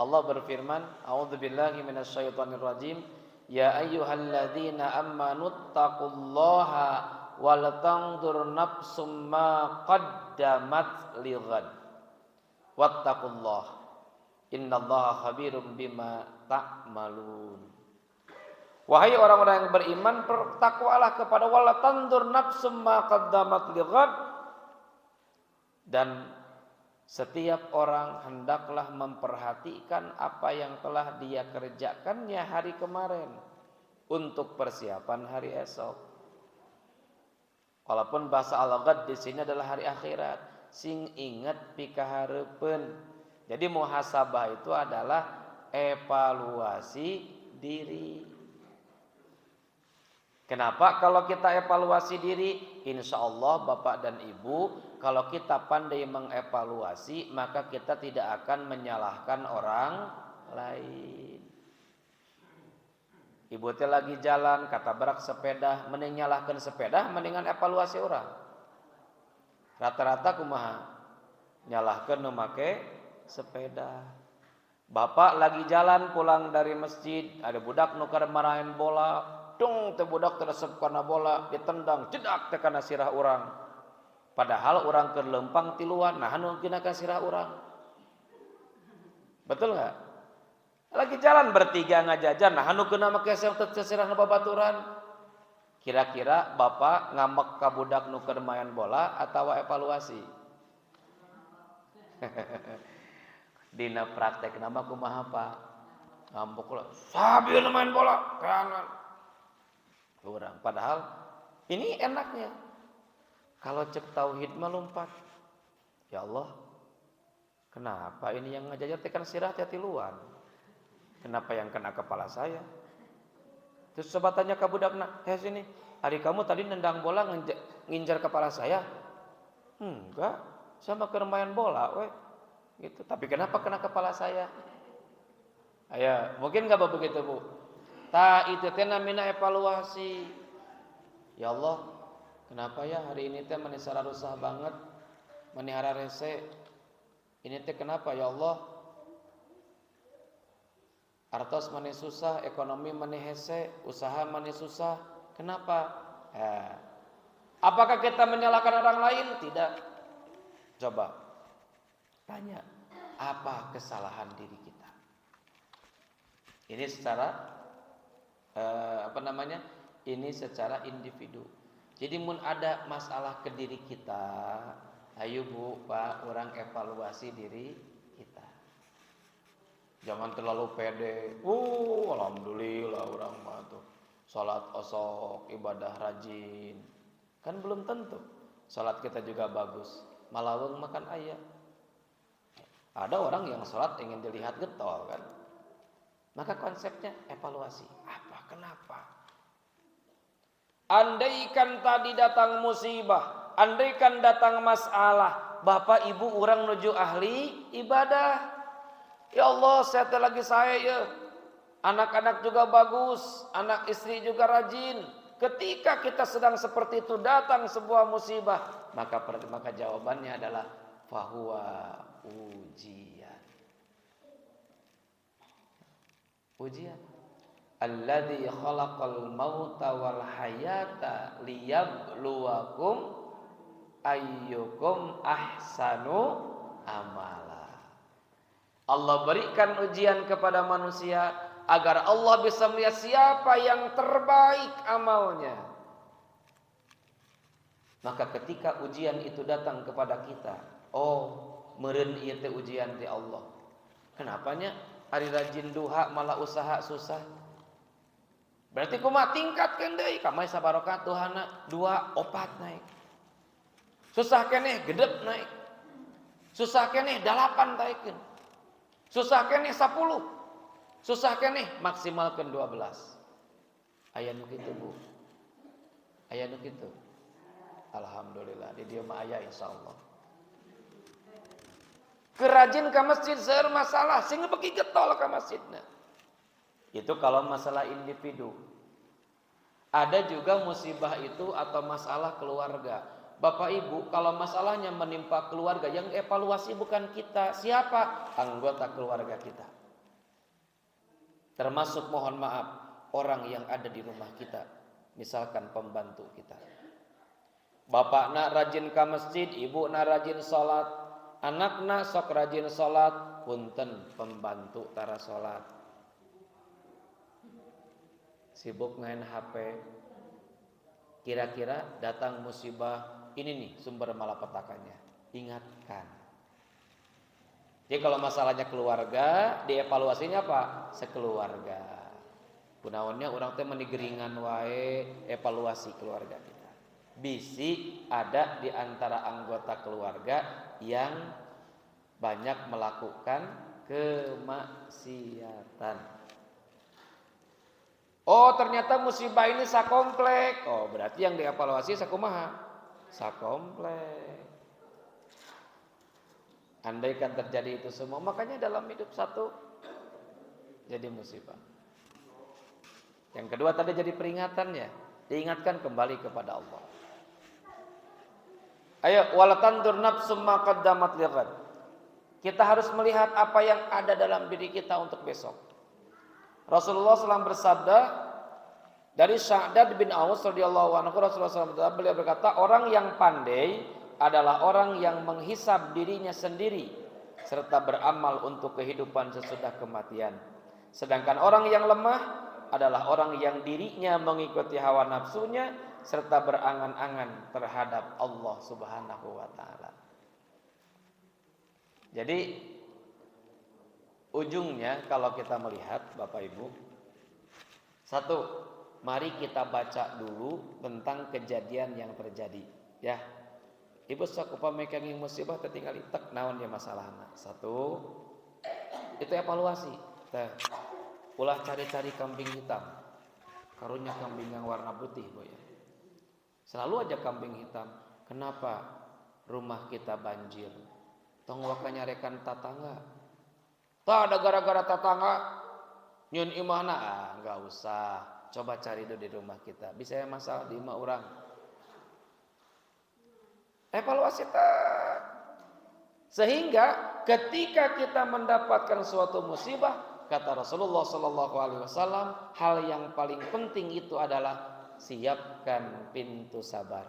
Allah berfirman, A'udzubillahi minasyaitonirrajim. Ya ayyuhalladzina amanu taqullaha wal tanzur nafsum ma qaddamat lighad. Wattaqullah. Innallaha khabirum bima ta'malun. Wahai orang-orang yang beriman, bertakwalah kepada wala tanzur nafsum ma qaddamat lighad. Dan setiap orang hendaklah memperhatikan apa yang telah dia kerjakannya hari kemarin untuk persiapan hari esok. Walaupun bahasa al-ghad di sini adalah hari akhirat, sing ingat pikahareupeun. Jadi muhasabah itu adalah evaluasi diri. Kenapa kalau kita evaluasi diri, insya Allah Bapak dan Ibu, kalau kita pandai mengevaluasi, maka kita tidak akan menyalahkan orang lain. Ibu teh lagi jalan, kata berak sepeda, mending nyalahkan sepeda, mendingan evaluasi orang. Rata-rata kumaha nyalahkan nu make sepeda. Bapak lagi jalan pulang dari masjid, ada budak nu keur marahin bola. Dung teh budak teresep kana bola, ditendang jedak teh kana sirah urang. Padahal urang keur lempang tiluan, nah anu kena ka sirah urang. Betul enggak? Lagi jalan bertiga ngajajan, nah anu kena make sirah na babaturan. Kira-kira Bapak ngambek ka budak nu keur main bola atawa evaluasi? Dina praktek nama kumaha Pak? Ngambek lah, sabi nu main bola, kangen. Orang. Padahal ini enaknya kalau cek tauhid mah lompat. Ya Allah, kenapa ini yang ngajajar tekan sirah tiluan? Kenapa yang kena kepala saya? Terus coba tanya ke budakna, sini, adik kamu tadi nendang bola nginjar kepala saya? Enggak, sama keur main bola, gitu. Tapi kenapa kena kepala saya? Ayo, mungkin enggak begitu Bu? Itu teh namina evaluasi. Ya Allah, kenapa ya hari ini teh mani sararusah banget, mani hararese. Ini teh kenapa ya Allah? Artos mani susah, ekonomi mani hese, usaha mani susah. Kenapa? Apakah kita menyalahkan orang lain? Tidak. Coba tanya, apa kesalahan diri kita? Ini secara ini secara individu. Jadi mun ada masalah ke diri kita, ayo Bu, Pak, orang evaluasi diri kita. Jangan terlalu pede. Alhamdulillah orang mah tuh salat osok, ibadah rajin. Kan belum tentu. Salat kita juga bagus. Malaweng makan ayam. Ada orang yang salat ingin dilihat getol kan. Maka konsepnya evaluasi. Kenapa? Andaikan tadi datang musibah, andaikan datang masalah, Bapak Ibu orang menuju ahli ibadah. Ya Allah, saya lagi ya. Anak-anak juga bagus, anak istri juga rajin. Ketika kita sedang seperti itu datang sebuah musibah, maka jawabannya adalah fahuwa ujian. Ujian. Alladzi khalaqal mauta wal hayata liyabluwakum ayyukum ahsanu amala. Allah berikan ujian kepada manusia agar Allah bisa melihat siapa yang terbaik amalnya. Maka ketika ujian itu datang kepada kita, oh meureun ieu teh ujian ti Allah. Kenapanya ari rajin duha malah usaha susah? Berarti kumaha tingkatkeun deui ka mah sabarokat duhana 2 4 naik. Susah keneh gedep naik. Susah keneh 8 taikeun. Susah keneh 10. Susah keneh maksimalkeun 12. Aya nu kitu, Bu. Aya nu kitu. Alhamdulillah di dieu mah aya insyaallah. Kerajin ka masjid seueur masalah sing beki getol ka masjidna. Itu kalau masalah individu. Ada juga musibah itu atau masalah keluarga. Bapak Ibu, kalau masalahnya menimpa keluarga, yang evaluasi bukan kita. Siapa? Anggota keluarga kita. Termasuk mohon maaf, orang yang ada di rumah kita. Misalkan pembantu kita. Bapakna rajin ke masjid, ibuna rajin sholat. Anakna sok rajin sholat. Punten pembantu tara sholat. Sibuk main HP. Kira-kira datang musibah, ini nih sumber malapetakannya. Ingatkan. Jadi kalau masalahnya keluarga, dievaluasinya apa? Sekeluarga. Kunaonnya orang teh menigeringan wae evaluasi keluarga kita. Bisi ada di antara anggota keluarga yang banyak melakukan kemaksiatan. Oh ternyata musibah ini sakomplek. Oh berarti yang dievaluasi sakumaha? Sakomplek. Andaikan terjadi itu semua, makanya dalam hidup satu jadi musibah. Yang kedua tadi jadi peringatan ya, diingatkan kembali kepada Allah. Ayo walatandur nafsum ma qaddamat lighad. Kita harus melihat apa yang ada dalam diri kita untuk besok. Rasulullah SAW bersabda dari Sa'dad bin Aus radhiyallahu anhu, Rasulullah SAW beliau berkata, orang yang pandai adalah orang yang menghisab dirinya sendiri serta beramal untuk kehidupan sesudah kematian. Sedangkan orang yang lemah adalah orang yang dirinya mengikuti hawa nafsunya serta berangan-angan terhadap Allah Subhanahu wa taala. Jadi ujungnya kalau kita melihat Bapak Ibu, satu, mari kita baca dulu tentang kejadian yang terjadi. Ya, Ibu sok upami kenging musibah tertinggal tek naon dia masalahna. Satu, itu evaluasi. Teh, ulah cari-cari kambing hitam. Karunya kambing yang warna putih, Bu ya. Selalu aja kambing hitam. Kenapa rumah kita banjir? Tong wakanya rekan tatangga. Tak ada gara-gara tetangga nyun imahna, enggak usah. Coba cari dulu di rumah kita. Bisa ya masalah di 5 orang. Evaluasi tak. Sehingga ketika kita mendapatkan suatu musibah, kata Rasulullah SAW, hal yang paling penting itu adalah siapkan pintu sabar.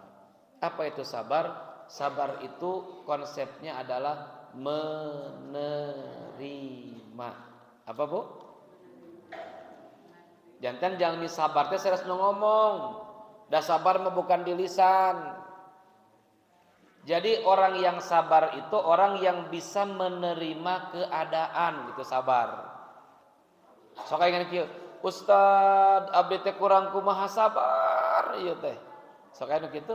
Apa itu sabar? Sabar itu konsepnya adalah menerima. Apa Bu? Jangan disabar teh seres ngomong. Da sabar mah bukan di lisan. Jadi orang yang sabar itu orang yang bisa menerima keadaan, gitu sabar. Sok kayak kieu, Ustad abdi teh kurang kumaha sabar ieu teh. Sok aya kitu.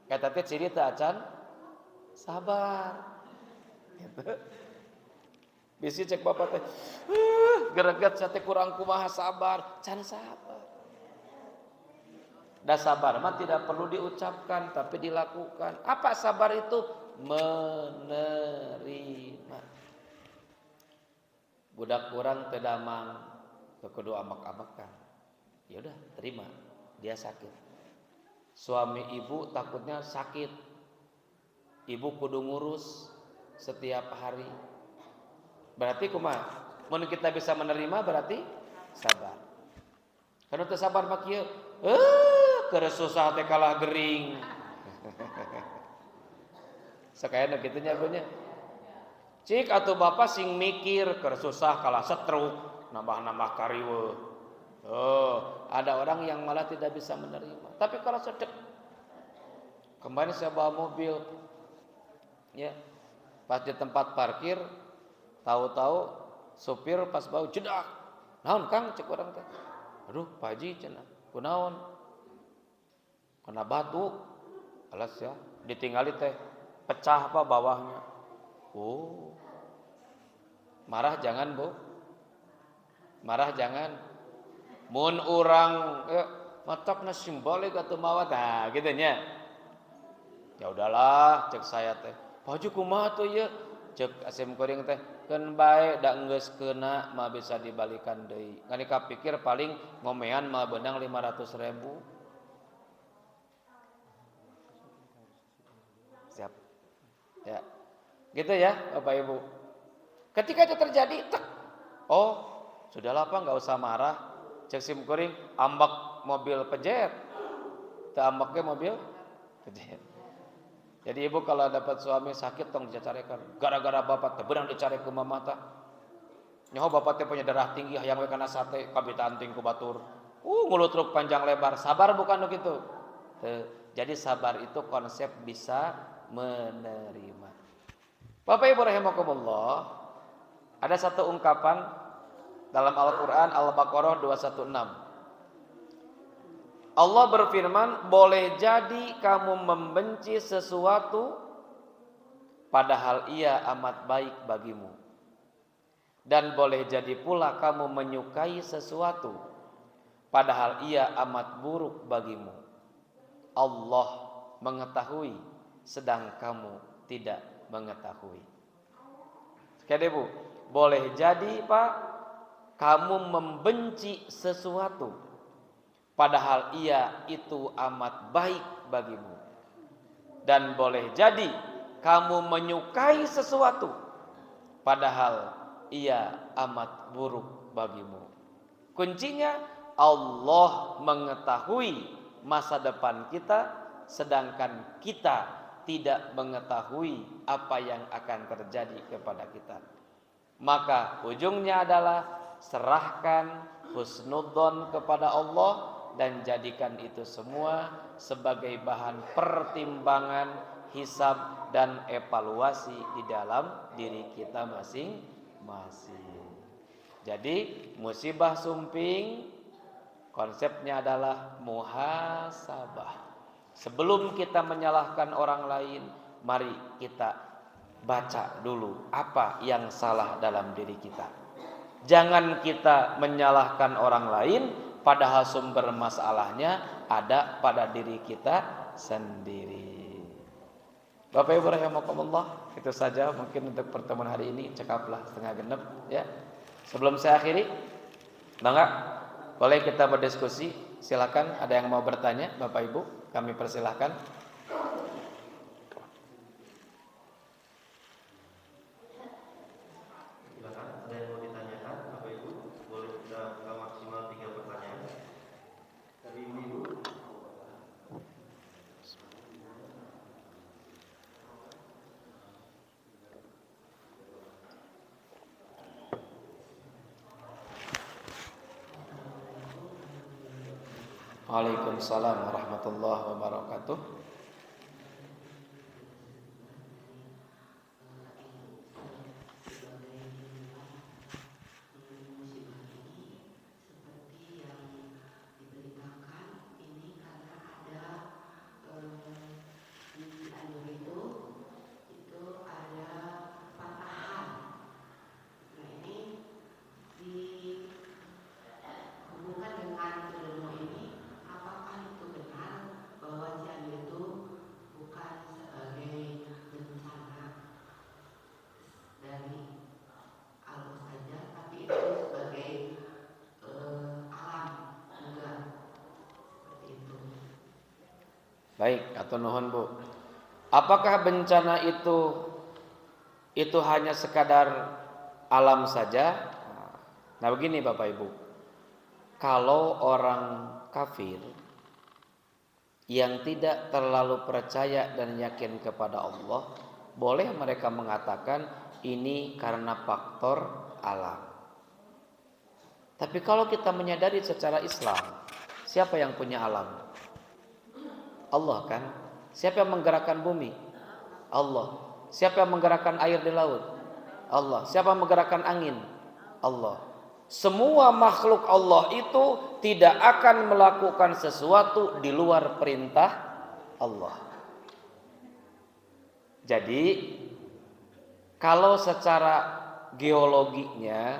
Eta teh ciri teh acan sabar. Gitu. Bisi cek bapak teh, gereget saya teh kurang kumaha sabar, can sabar. Da sabar mah tidak perlu diucapkan tapi dilakukan. Apa sabar itu? Menerima. Budak kurang teu damang, teu kudu amak-amakan. Ya udah, terima. Dia sakit. Suami ibu takutnya sakit. Ibu kudu ngurus. setiap hari. Berarti kumaha? Mun kita bisa menerima berarti sabar. Kana teu sabar mah kieu, keur susah teh kalah gering. Sakayana kitu nya punya. Cik atuh bapak sing mikir keur susah kalah setruk, nambah-nambah kariweuh. Oh, ada orang yang malah tidak bisa menerima. Tapi kalau sedek, kemarin saya bawa mobil, ya, pas di tempat parkir, tahu-tahu supir pas bau jedak, naon kang cek orang teh, aduh Pak Haji cenah, kunaon, kena batu, alas ya, ditinggali teh, pecah apa bawahnya, oh, marah jangan bu, marah jangan, mun urang, matakna simbolik atau mawat, nah gitunya, ya udahlah cek saya teh, Pak Haji kumaha tuh ya, cek asim kuring teh. Kan bae da geus keuna mah bisa dibalikan deui. Ngan dikapikir paling ngomean mah benang 500.000. Siap. Ya. Gitu ya, Bapak Ibu. Ketika itu terjadi, tek. Oh, sudahlah Pak, enggak usah marah. Cek sim kuring ambak mobil pejet. Teu ambaknya mobil pejet. Jadi ibu kalau dapat suami sakit tong dicacarekan. Gara-gara bapak teh beurang dicare ke mama teh. Nyaho bapak teh punya darah tinggi hayang we kana sate kabita anting ku batur. Ngulutruk panjang lebar. Sabar bukan nu kitu. Jadi sabar itu konsep bisa menerima. Bapak Ibu rahimakumullah, ada satu ungkapan dalam Al-Qur'an Al-Baqarah 216. Allah berfirman, boleh jadi kamu membenci sesuatu padahal ia amat baik bagimu. Dan boleh jadi pula kamu menyukai sesuatu padahal ia amat buruk bagimu. Allah mengetahui sedang kamu tidak mengetahui. Sekali Bu, boleh jadi Pak, kamu membenci sesuatu padahal ia itu amat baik bagimu. Dan boleh jadi kamu menyukai sesuatu padahal ia amat buruk bagimu. Kuncinya Allah mengetahui masa depan kita, sedangkan kita tidak mengetahui apa yang akan terjadi kepada kita. Maka ujungnya adalah serahkan husnudzon kepada Allah dan jadikan itu semua sebagai bahan pertimbangan, hisab dan evaluasi di dalam diri kita masing-masing. Jadi musibah sumping konsepnya adalah muhasabah. Sebelum kita menyalahkan orang lain, mari kita baca dulu apa yang salah dalam diri kita. Jangan kita menyalahkan orang lain, padahal sumber masalahnya ada pada diri kita sendiri. Bapak Ibu rahimakumullah, itu saja mungkin untuk pertemuan hari ini. Cekaplah setengah genep ya. Sebelum saya akhiri, Bangga, boleh kita berdiskusi. Silakan, ada yang mau bertanya, Bapak Ibu, kami persilahkan. Waalaikumsalam warahmatullahi wabarakatuh. Baik, atau nuhun Bu. Apakah bencana itu itu hanya sekadar alam saja. Nah begini Bapak Ibu, kalau orang kafir yang tidak terlalu percaya dan yakin kepada Allah, boleh mereka mengatakan ini karena faktor alam. Tapi kalau kita menyadari secara Islam, siapa yang punya alam? Allah kan? Siapa yang menggerakkan bumi? Allah. Siapa yang menggerakkan air di laut? Allah. Siapa yang menggerakkan angin? Allah. Semua makhluk Allah itu tidak akan melakukan sesuatu di luar perintah Allah. Jadi kalau secara geologinya,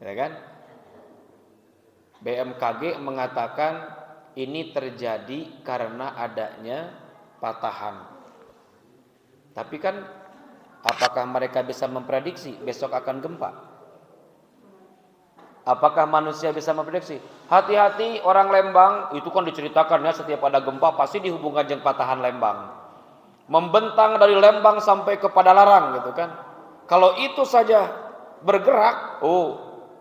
ya kan, BMKG mengatakan ini terjadi karena adanya patahan. Tapi kan apakah mereka bisa memprediksi besok akan gempa? Apakah manusia bisa memprediksi? Hati-hati orang Lembang, itu kan diceritakan ya setiap ada gempa pasti dihubungkan dengan patahan Lembang. Membentang dari Lembang sampai ke Padalarang gitu kan. Kalau itu saja bergerak,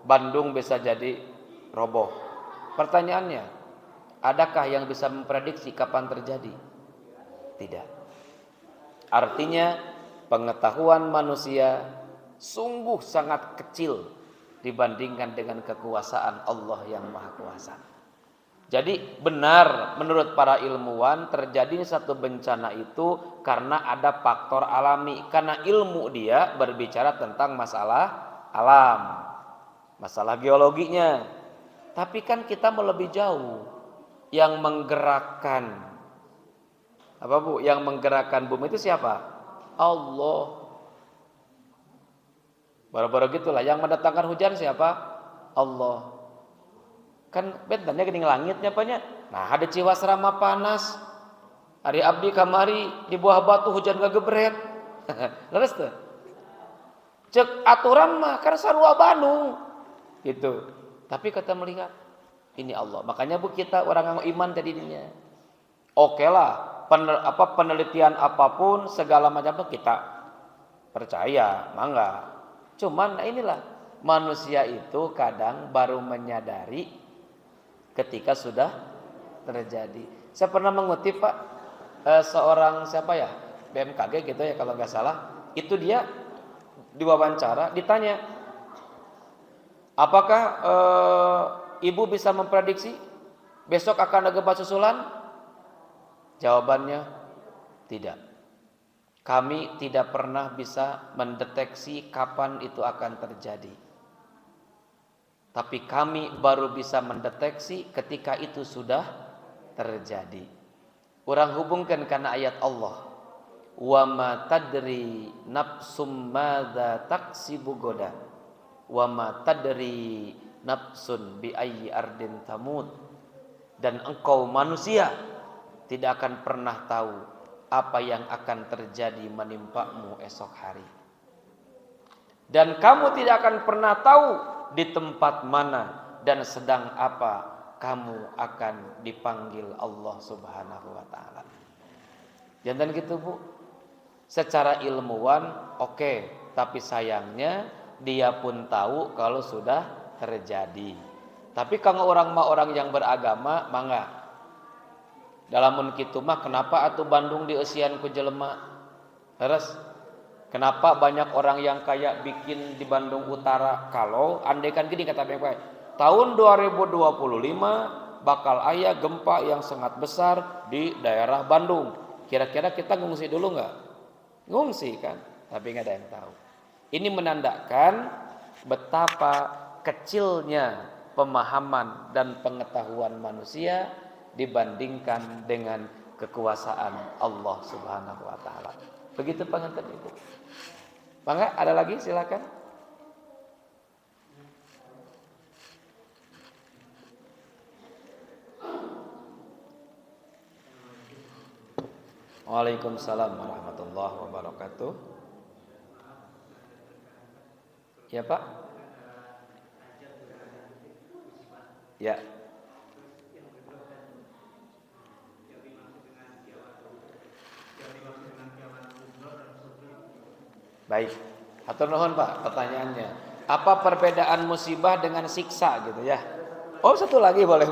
Bandung bisa jadi roboh. Pertanyaannya, adakah yang bisa memprediksi kapan terjadi? Tidak. Artinya pengetahuan manusia sungguh sangat kecil dibandingkan dengan kekuasaan Allah yang Maha Kuasa. Jadi benar menurut para ilmuwan terjadi satu bencana itu karena ada faktor alami. Karena ilmu dia berbicara tentang masalah alam, masalah geologinya. Tapi kan kita lebih jauh. Yang menggerakkan apa Bu? Yang menggerakkan bumi itu siapa? Allah. Baru-baru gitulah yang mendatangkan hujan siapa? Allah. Kan bentarnya geuning langitnya apanya? Nah, ada Ciwasrama panas. Ari abdi kamari di buah batu hujan gagebret. Leres teu? Cek aturan mah karena sarua Bandung. Gitu. Tapi kata melihat ini Allah. Makanya Bu kita orang yang iman tadinya. Oke lah, penelitian apapun segala macam kita percaya, mangga. Cuman inilah manusia itu kadang baru menyadari ketika sudah terjadi. Saya pernah mengutip Pak seorang siapa ya BMKG gitu ya kalau nggak salah. Itu dia diwawancara ditanya, apakah ibu bisa memprediksi besok akan ada gempa susulan? Jawabannya tidak. Kami tidak pernah bisa mendeteksi kapan itu akan terjadi. Tapi kami baru bisa mendeteksi ketika itu sudah terjadi. Orang hubungkan karena ayat Allah. Wa ma tadri nafsum madza taksibu goda. Wa ma tadri nafsun bi ayyi ardin tamut. Dan engkau manusia tidak akan pernah tahu apa yang akan terjadi menimpamu esok hari. Dan kamu tidak akan pernah tahu di tempat mana dan sedang apa kamu akan dipanggil Allah Subhanahu wa taala. Jangan gitu Bu. Secara ilmuwan oke, tapi sayangnya dia pun tahu kalau sudah terjadi. Tapi kalau orang yang beragama mangga. Dalamun kitu mah kenapa atuh Bandung dieusian ku jelema? Terus kenapa banyak orang yang kaya bikin di Bandung Utara? Kalau andaikan gini kata BMKG, tahun 2025 bakal aya gempa yang sangat besar di daerah Bandung. Kira-kira kita ngungsi dulu nggak? Ngungsi kan? Tapi nggak ada yang tahu. Ini menandakan betapa kecilnya pemahaman dan pengetahuan manusia dibandingkan dengan kekuasaan Allah Subhanahu wa taala. Begitu panganten Ibu. Mangga ada lagi silakan. Waalaikumsalam warahmatullahi wabarakatuh. Ya Pak? Ya. Baik. Hatur nuhun Pak, pertanyaannya. Apa perbedaan musibah dengan siksa gitu ya? Oh, satu lagi boleh.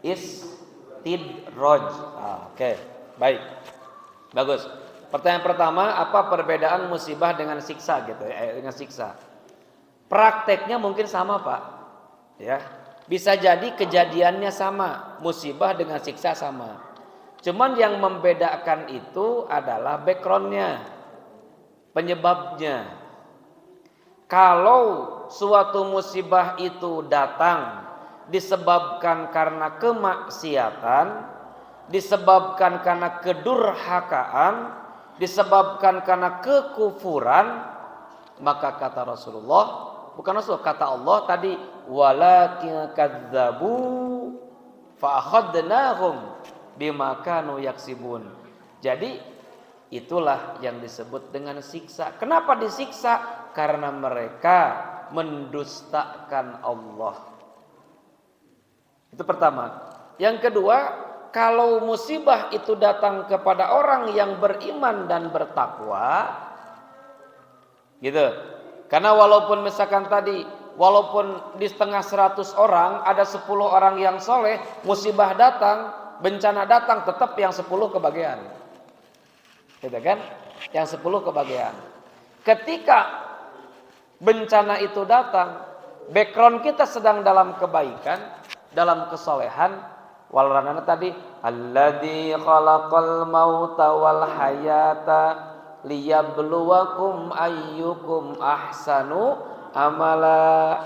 Istidraj. Oke. Baik. Bagus. Pertanyaan pertama, apa perbedaan musibah dengan siksa gitu ya? Dengan siksa. Prakteknya mungkin sama, Pak. Ya. Bisa jadi kejadiannya sama, musibah dengan siksa sama. Cuman yang membedakan itu adalah backgroundnya, penyebabnya. Kalau suatu musibah itu datang disebabkan karena kemaksiatan, disebabkan karena kedurhakaan, disebabkan karena kekufuran, maka kata Rasulullah, bukan Rasul, kata Allah tadi, walakin kadzabu fa akhadnahum bima kanu yaksibun. Jadi itulah yang disebut dengan siksa. Kenapa disiksa? Karena mereka mendustakan Allah. Itu pertama. Yang kedua, kalau musibah itu datang kepada orang yang beriman dan bertakwa, gitu. Karena walaupun misalkan tadi, walaupun di setengah 100 orang ada 10 orang yang soleh, musibah datang, bencana datang, tetap yang 10 kebagian. Gitu kan? Yang 10 kebagian. Ketika bencana itu datang, background kita sedang dalam kebaikan, dalam kesolehan, walarana tadi, alladzi khalaqal mauta wal hayata liyabluwakum ayyukum ahsanu amala,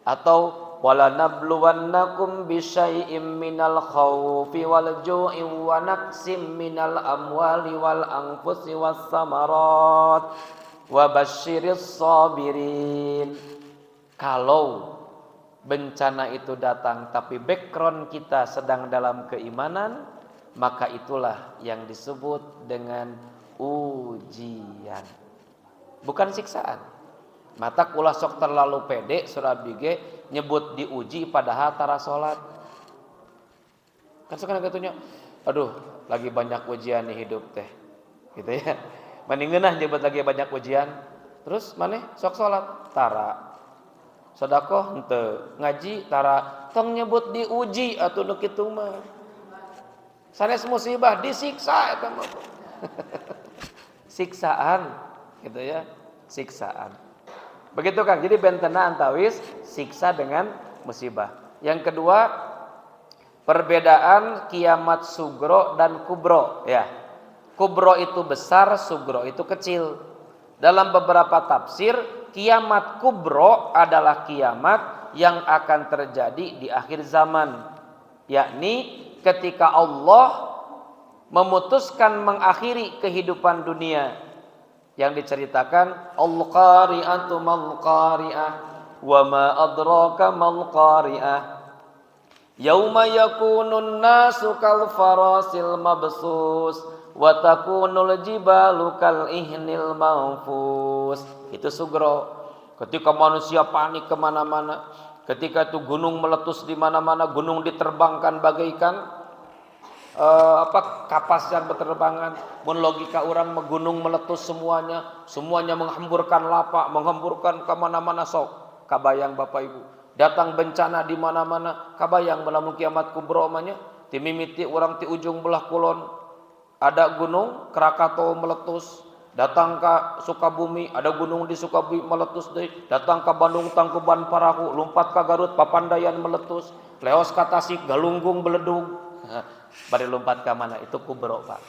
atau wala nabluwannakum bisyai'im minal khawfi wal ju'i wa naqsim minal amwali wal anfusi was samarat wa basyiris sabirin. Kalau bencana itu datang tapi background kita sedang dalam keimanan, maka itulah yang disebut dengan ujian, bukan siksaan. Mata kula sok terlalu pede surah bige nyebut diuji padahal tara salat. Kan sekarang katunya, aduh lagi banyak ujian nih hidup teh. Gitu ya. Mendingan nyebut lagi banyak ujian. Terus maneh sok salat tara. Sedekah henteu, ngaji tara, tong nyebut diuji atuh nu kitu mah. Sanes musibah disiksa eta mah. Siksaan gitu ya, siksaan. Begitu Kang. Jadi bentena antawis siksa dengan musibah. Yang kedua, perbedaan kiamat sugro dan kubro ya. Kubro itu besar, sugro itu kecil. Dalam beberapa tafsir, kiamat kubro adalah kiamat yang akan terjadi di akhir zaman, yakni ketika Allah memutuskan mengakhiri kehidupan dunia. Yang diceritakan, al-qari'atu mal-qari'ah wa ma adraka mal-qari'ah yauma yakunun nasu kal farasil mabsus wa takunul jibalu kal ihnil manfus. Itu sugro, ketika manusia panik kemana-mana, ketika itu gunung meletus di mana-mana, gunung diterbangkan bagaikan kapas yang berterbangan. Mun logika orang gunung meletus semuanya menghamburkan lapak, menghamburkan kemana-mana sok. Kabayang Bapak Ibu, datang bencana di mana-mana. Kabayang belamun kiamat kubro manya, ti mimiti orang ti ujung belah kulon ada gunung Krakatau meletus, datang ke Sukabumi ada gunung di Sukabumi meletus deui, datang ke Bandung Tangkuban Parahu, lompat ke Garut Papandayan meletus, leos ka Tasik Galunggung beledug. Bari lompat ke mana? Itu kubro Pak.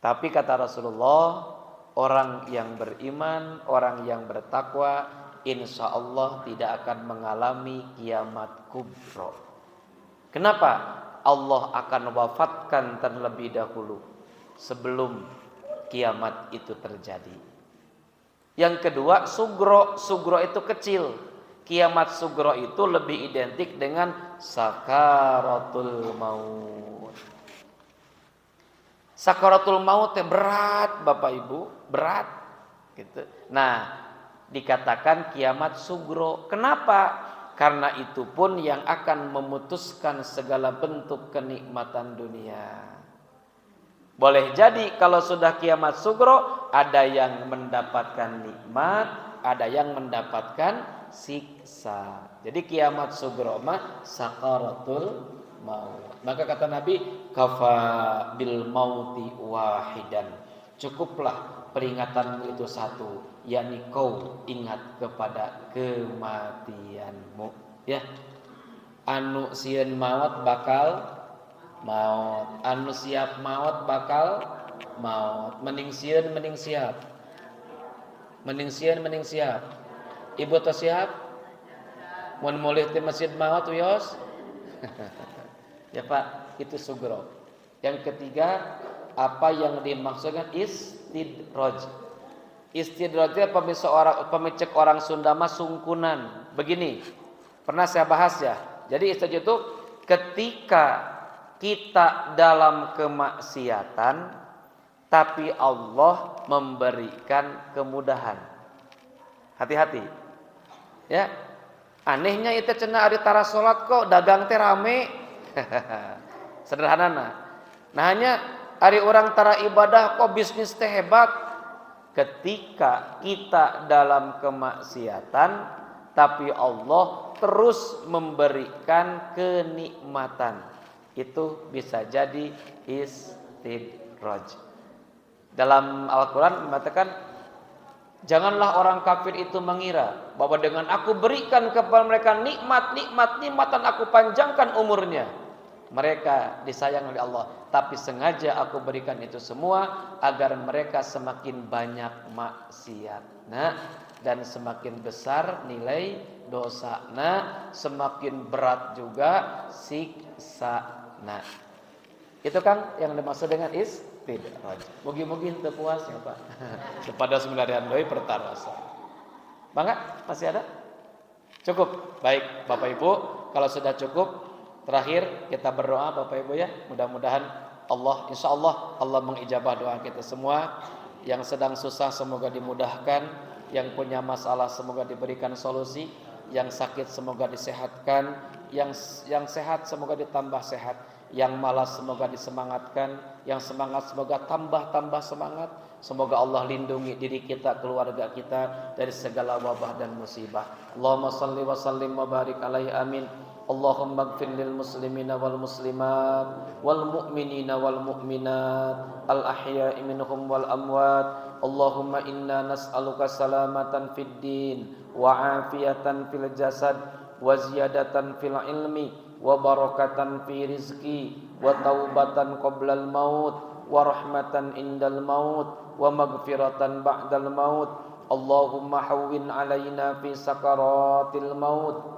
Tapi kata Rasulullah, orang yang beriman, orang yang bertakwa, insya Allah tidak akan mengalami kiamat kubro. Kenapa? Allah akan wafatkan terlebih dahulu sebelum kiamat itu terjadi. Yang kedua, sugro. Sugro itu kecil. Kiamat sugro itu lebih identik dengan sakaratul maut. Sakaratul maut berat Bapak Ibu, berat gitu. Nah, dikatakan kiamat sugro. Kenapa? Karena itu pun yang akan memutuskan segala bentuk kenikmatan dunia. Boleh jadi kalau sudah kiamat sugro, ada yang mendapatkan nikmat, ada yang mendapatkan siksa. Jadi kiamat sugro mah sakaratul maut. Maka kata Nabi, kafa bil mauti wahidan. Cukuplah peringatanmu itu satu, yakni kau ingat kepada kematianmu. Ya, anu sieun maut bakal maut, anu siap maut bakal maut. Mending sieun mending siap. Mending sieun mending siap. Ibu teh siap? Mun mulih ti masjid maut wios? Ya Pak, itu sugro. Yang ketiga, apa yang dimaksudkan istidraj. Istidraj itu pemicek orang Sunda mah sungkunan. Begini, pernah saya bahas ya. Jadi istidraj itu ketika kita dalam kemaksiatan tapi Allah memberikan kemudahan. Hati-hati. Ya. Anehnya itu cenah ari tara salat kok dagang teh rame. Sederhana. Nah hanya ari orang tara ibadah kok bisnis teh hebat. Ketika kita dalam kemaksiatan tapi Allah terus memberikan kenikmatan, itu bisa jadi istidraj. Dalam Al-Quran mengatakan, janganlah orang kafir itu mengira bahwa dengan aku berikan kepada mereka nikmatan aku panjangkan umurnya, mereka disayang oleh Allah. Tapi sengaja aku berikan itu semua agar mereka semakin banyak maksiatna dan semakin besar nilai dosana, semakin berat juga siksana. Itu kan yang dimaksud dengan istidraj. Mugi-mugi teu puas ya Pak. Kepada 9 doi pertarosa. Bangga? Masih ada? Cukup. Baik Bapak Ibu, kalau sudah cukup, terakhir kita berdoa Bapak Ibu ya. Mudah-mudahan Allah, insyaallah Allah mengijabah doa kita semua. Yang sedang susah semoga dimudahkan, yang punya masalah semoga diberikan solusi, yang sakit semoga disehatkan, yang sehat semoga ditambah sehat, yang malas semoga disemangatkan, yang semangat semoga tambah semangat. Semoga Allah lindungi diri kita, keluarga kita dari segala wabah dan musibah. Allahumma salli wa sallim wa barik alaihi amin. Allahumma ighfir lil muslimina wal muslimat wal mu'minina wal mu'minat al ahya'i minhum wal amwat. Allahumma inna nas'aluka salamatan fid din wa afiyatan fil jasad wa ziyadatan fil ilmi wa barakatan fi rizqi wa taubatan qoblal maut wa rahmatan indal maut wa maghfiratan ba'dal maut. Allahumma hawwin alaina fi sakaratil maut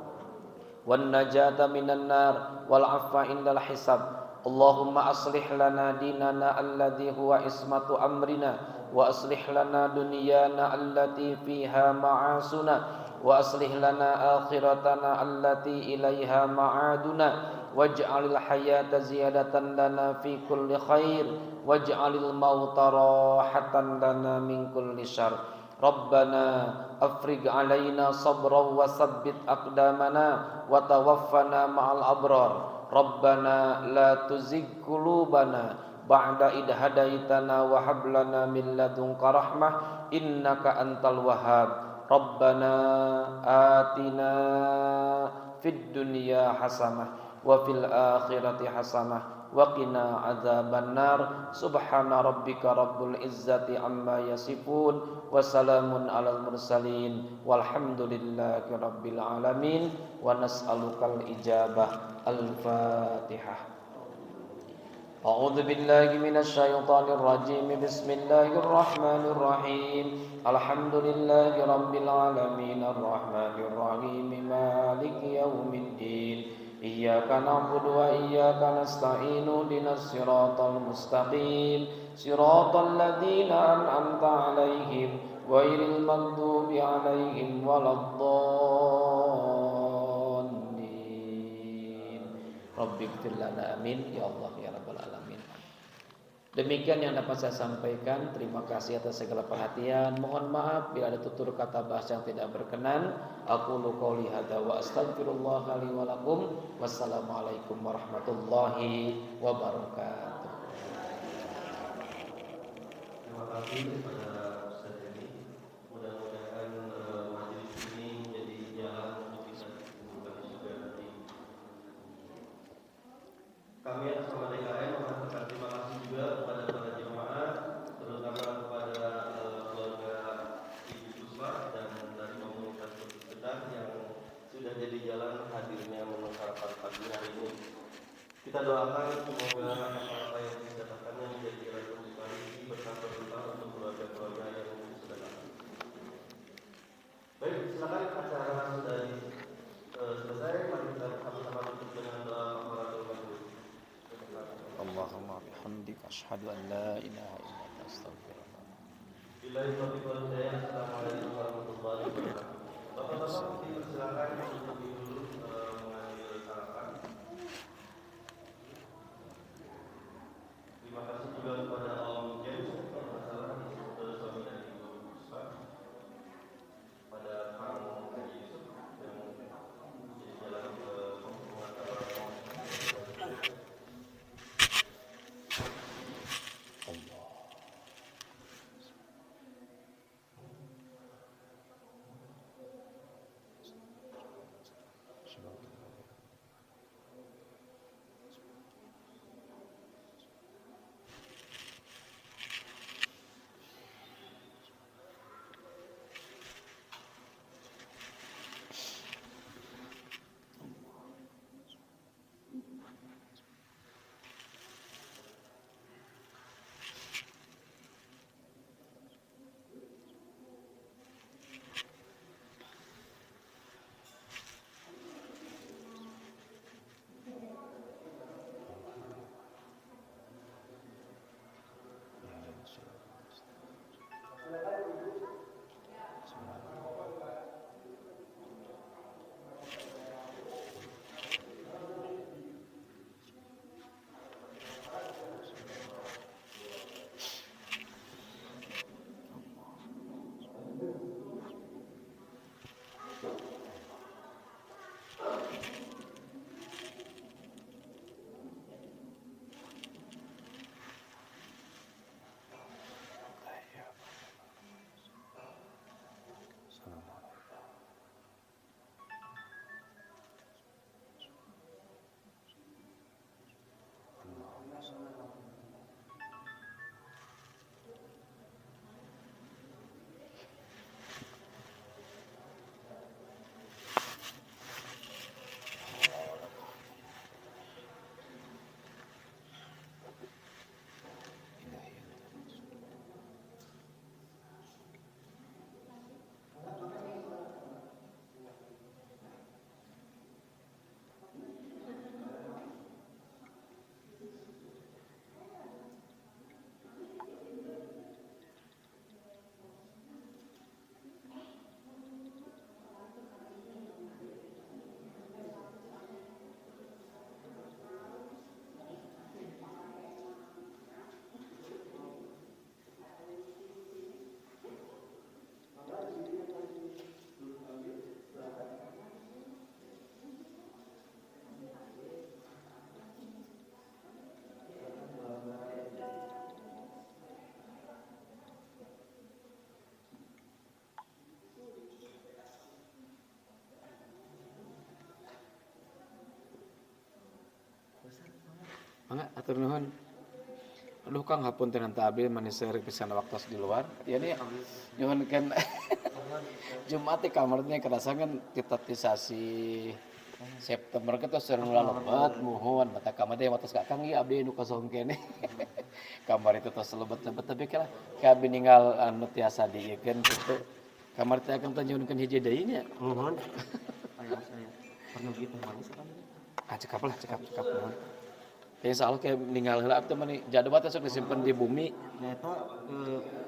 wan najata minan nar wal afwa indal hisab. Allahumma aslih lana dinana alladhi huwa ismatu amrina wa aslih lana dunyana allati fiha ma'asuna wa aslih lana akhiratana allati ilaiha ma'aduna waj'alil hayata ziyadatan lana fi kulli khair waj'alil mauta rahatan lana min kulli syarr. Rabbana afrigh alaina sabran wa tsabbit aqdamana wa tawaffana ma'al abrar. Rabbana la tuzigh qulubana ba'da id hadaitana wa hab lana min ladunka rahmah innaka antal wahhab. Rabbana atina fid dunya hasanah wa fil akhirati hasanah wa qina adzabannar. Subhana rabbika rabbil izzati amma yasifun wa salamun alal mursalin walhamdulillahi rabbil alamin wa nas'alukal ijabah. Al-Fatihah. A'udzu billahi minasy syaithanir rajim. Bismillahir rahmanir rahim. Alhamdulillahi rabbil alamin arrahmanir rahim maliki yaumiddin. Iyyaka na'budu wa iyyaka nasta'inu ihdinas siratal mustaqim siratal ladzina an'amta 'alaihim ghairil maghdubi 'alaihim waladdallin. Rabbighfir lana amin ya Allah ya rabbal alamin. Demikian yang dapat saya sampaikan. Terima kasih atas segala perhatian. Mohon maaf bila ada tutur kata bahasa yang tidak berkenan. Aqulu qouli hadza wa astaghfirullah li wa lakum. Wassalamualaikum warahmatullahi wabarakatuh. kasih kepada Ustaz ini. Mudah-mudahan majelis ini menjadi jalan untuk bisa dikumpulkan juga nanti. Kami atas nama DKM mengatakan terima kasih juga kepada para jemaah, terutama kepada keluarga Ibu Puspa dan dari komunitas Kedah yang sudah jadi jalan hadirnya menu sarapan pagi hari ini. Kita doakan semoga apa yang dikatakannya menjadi jalan kembali berkah untuk keluarga-keluarga yang sudah datang. Baik, silakan acara sudah selesai. Mari kita sama-sama tutup dengan doa kafaratul majlis. Allahumma bihamdika asyhadu an la ilaha illa anta astaghfiruka. Billahi taufiq wal hidayah. Assalamualaikum warahmatullahi wabarakatuh. Bapak-bapak dipersilakan untuk dulu mengambil sarapan. Terima kasih juga kepada Om James kalau tidak salah suami dari Ibu Puspa, pada Kang Haji Yusuf yang jadi jalan ke penguatan Mangga atur nuhun. Aduh Kang hapunten henteu abdi manis seueur pisan waktos di luar. Ya nih nyuhunkeun Jumat di kamarnya kerasangan kita tisasi September kita sering lebat muhun mata kamar teh wates Kang ieu abdi nu kosong kene. Kamar itu tos lebet-lebet tapi kala abdi ninggal anu tiasa dieukeun kitu. Kamar teh akan nyuhunkeun hiji deui nya. Mohon. Ayo saya. Pernah gitu manis kan? Cekap nuhun. Ya insya Allah kayak meninggal heula teh mani jadwal teh sok disimpen di bumi. Nyata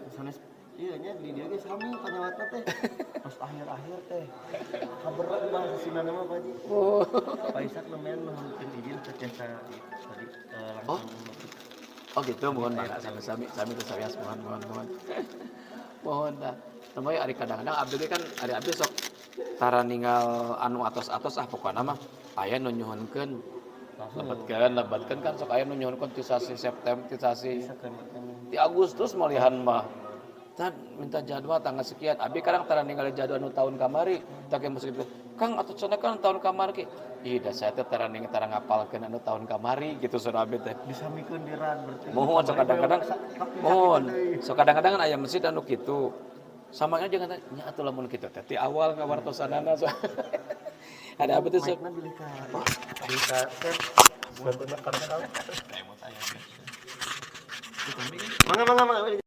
sanes ieu nya di dieu ge sami kanyawatna teh. Pas akhir-akhir teh. Kaberat bahasa Sundana mah Pak Haji. Oh. Pak Ishak nemen nuhunkeun izin ke jasa tadi langsung. Oh gitu mohon mangga sami teh sawias mohon. Mohon dah. Namanya ari kadang-kadang abdi kan ari abdi sok tara ninggal anu atos-atos pokona mah aya nu nyuhunkeun lebatkeun kan sok aya nu nyuhunkeun ti sasi September ti sasi di Agustus malihan mah Ustaz minta jadwal tanggal sekian. Abi kadang tara ningali jadwal nu tahun kamari. Tak ke musik Kang atuh cenah kan tahun kamari. Ih da saya teh tara ngapalkeun anu tahun kamari gitu saudara abi teh. Disamikeun di ran berarti. Mohon sok kadang-kadang mohon. Sok kadang-kadang aya masjid anu kitu. Samanya jangan nya atuh lamun kitu teh ti awal ngawartosanana. Ada apa tuh sok? Bisa set. Buat karena tahu. Mangga.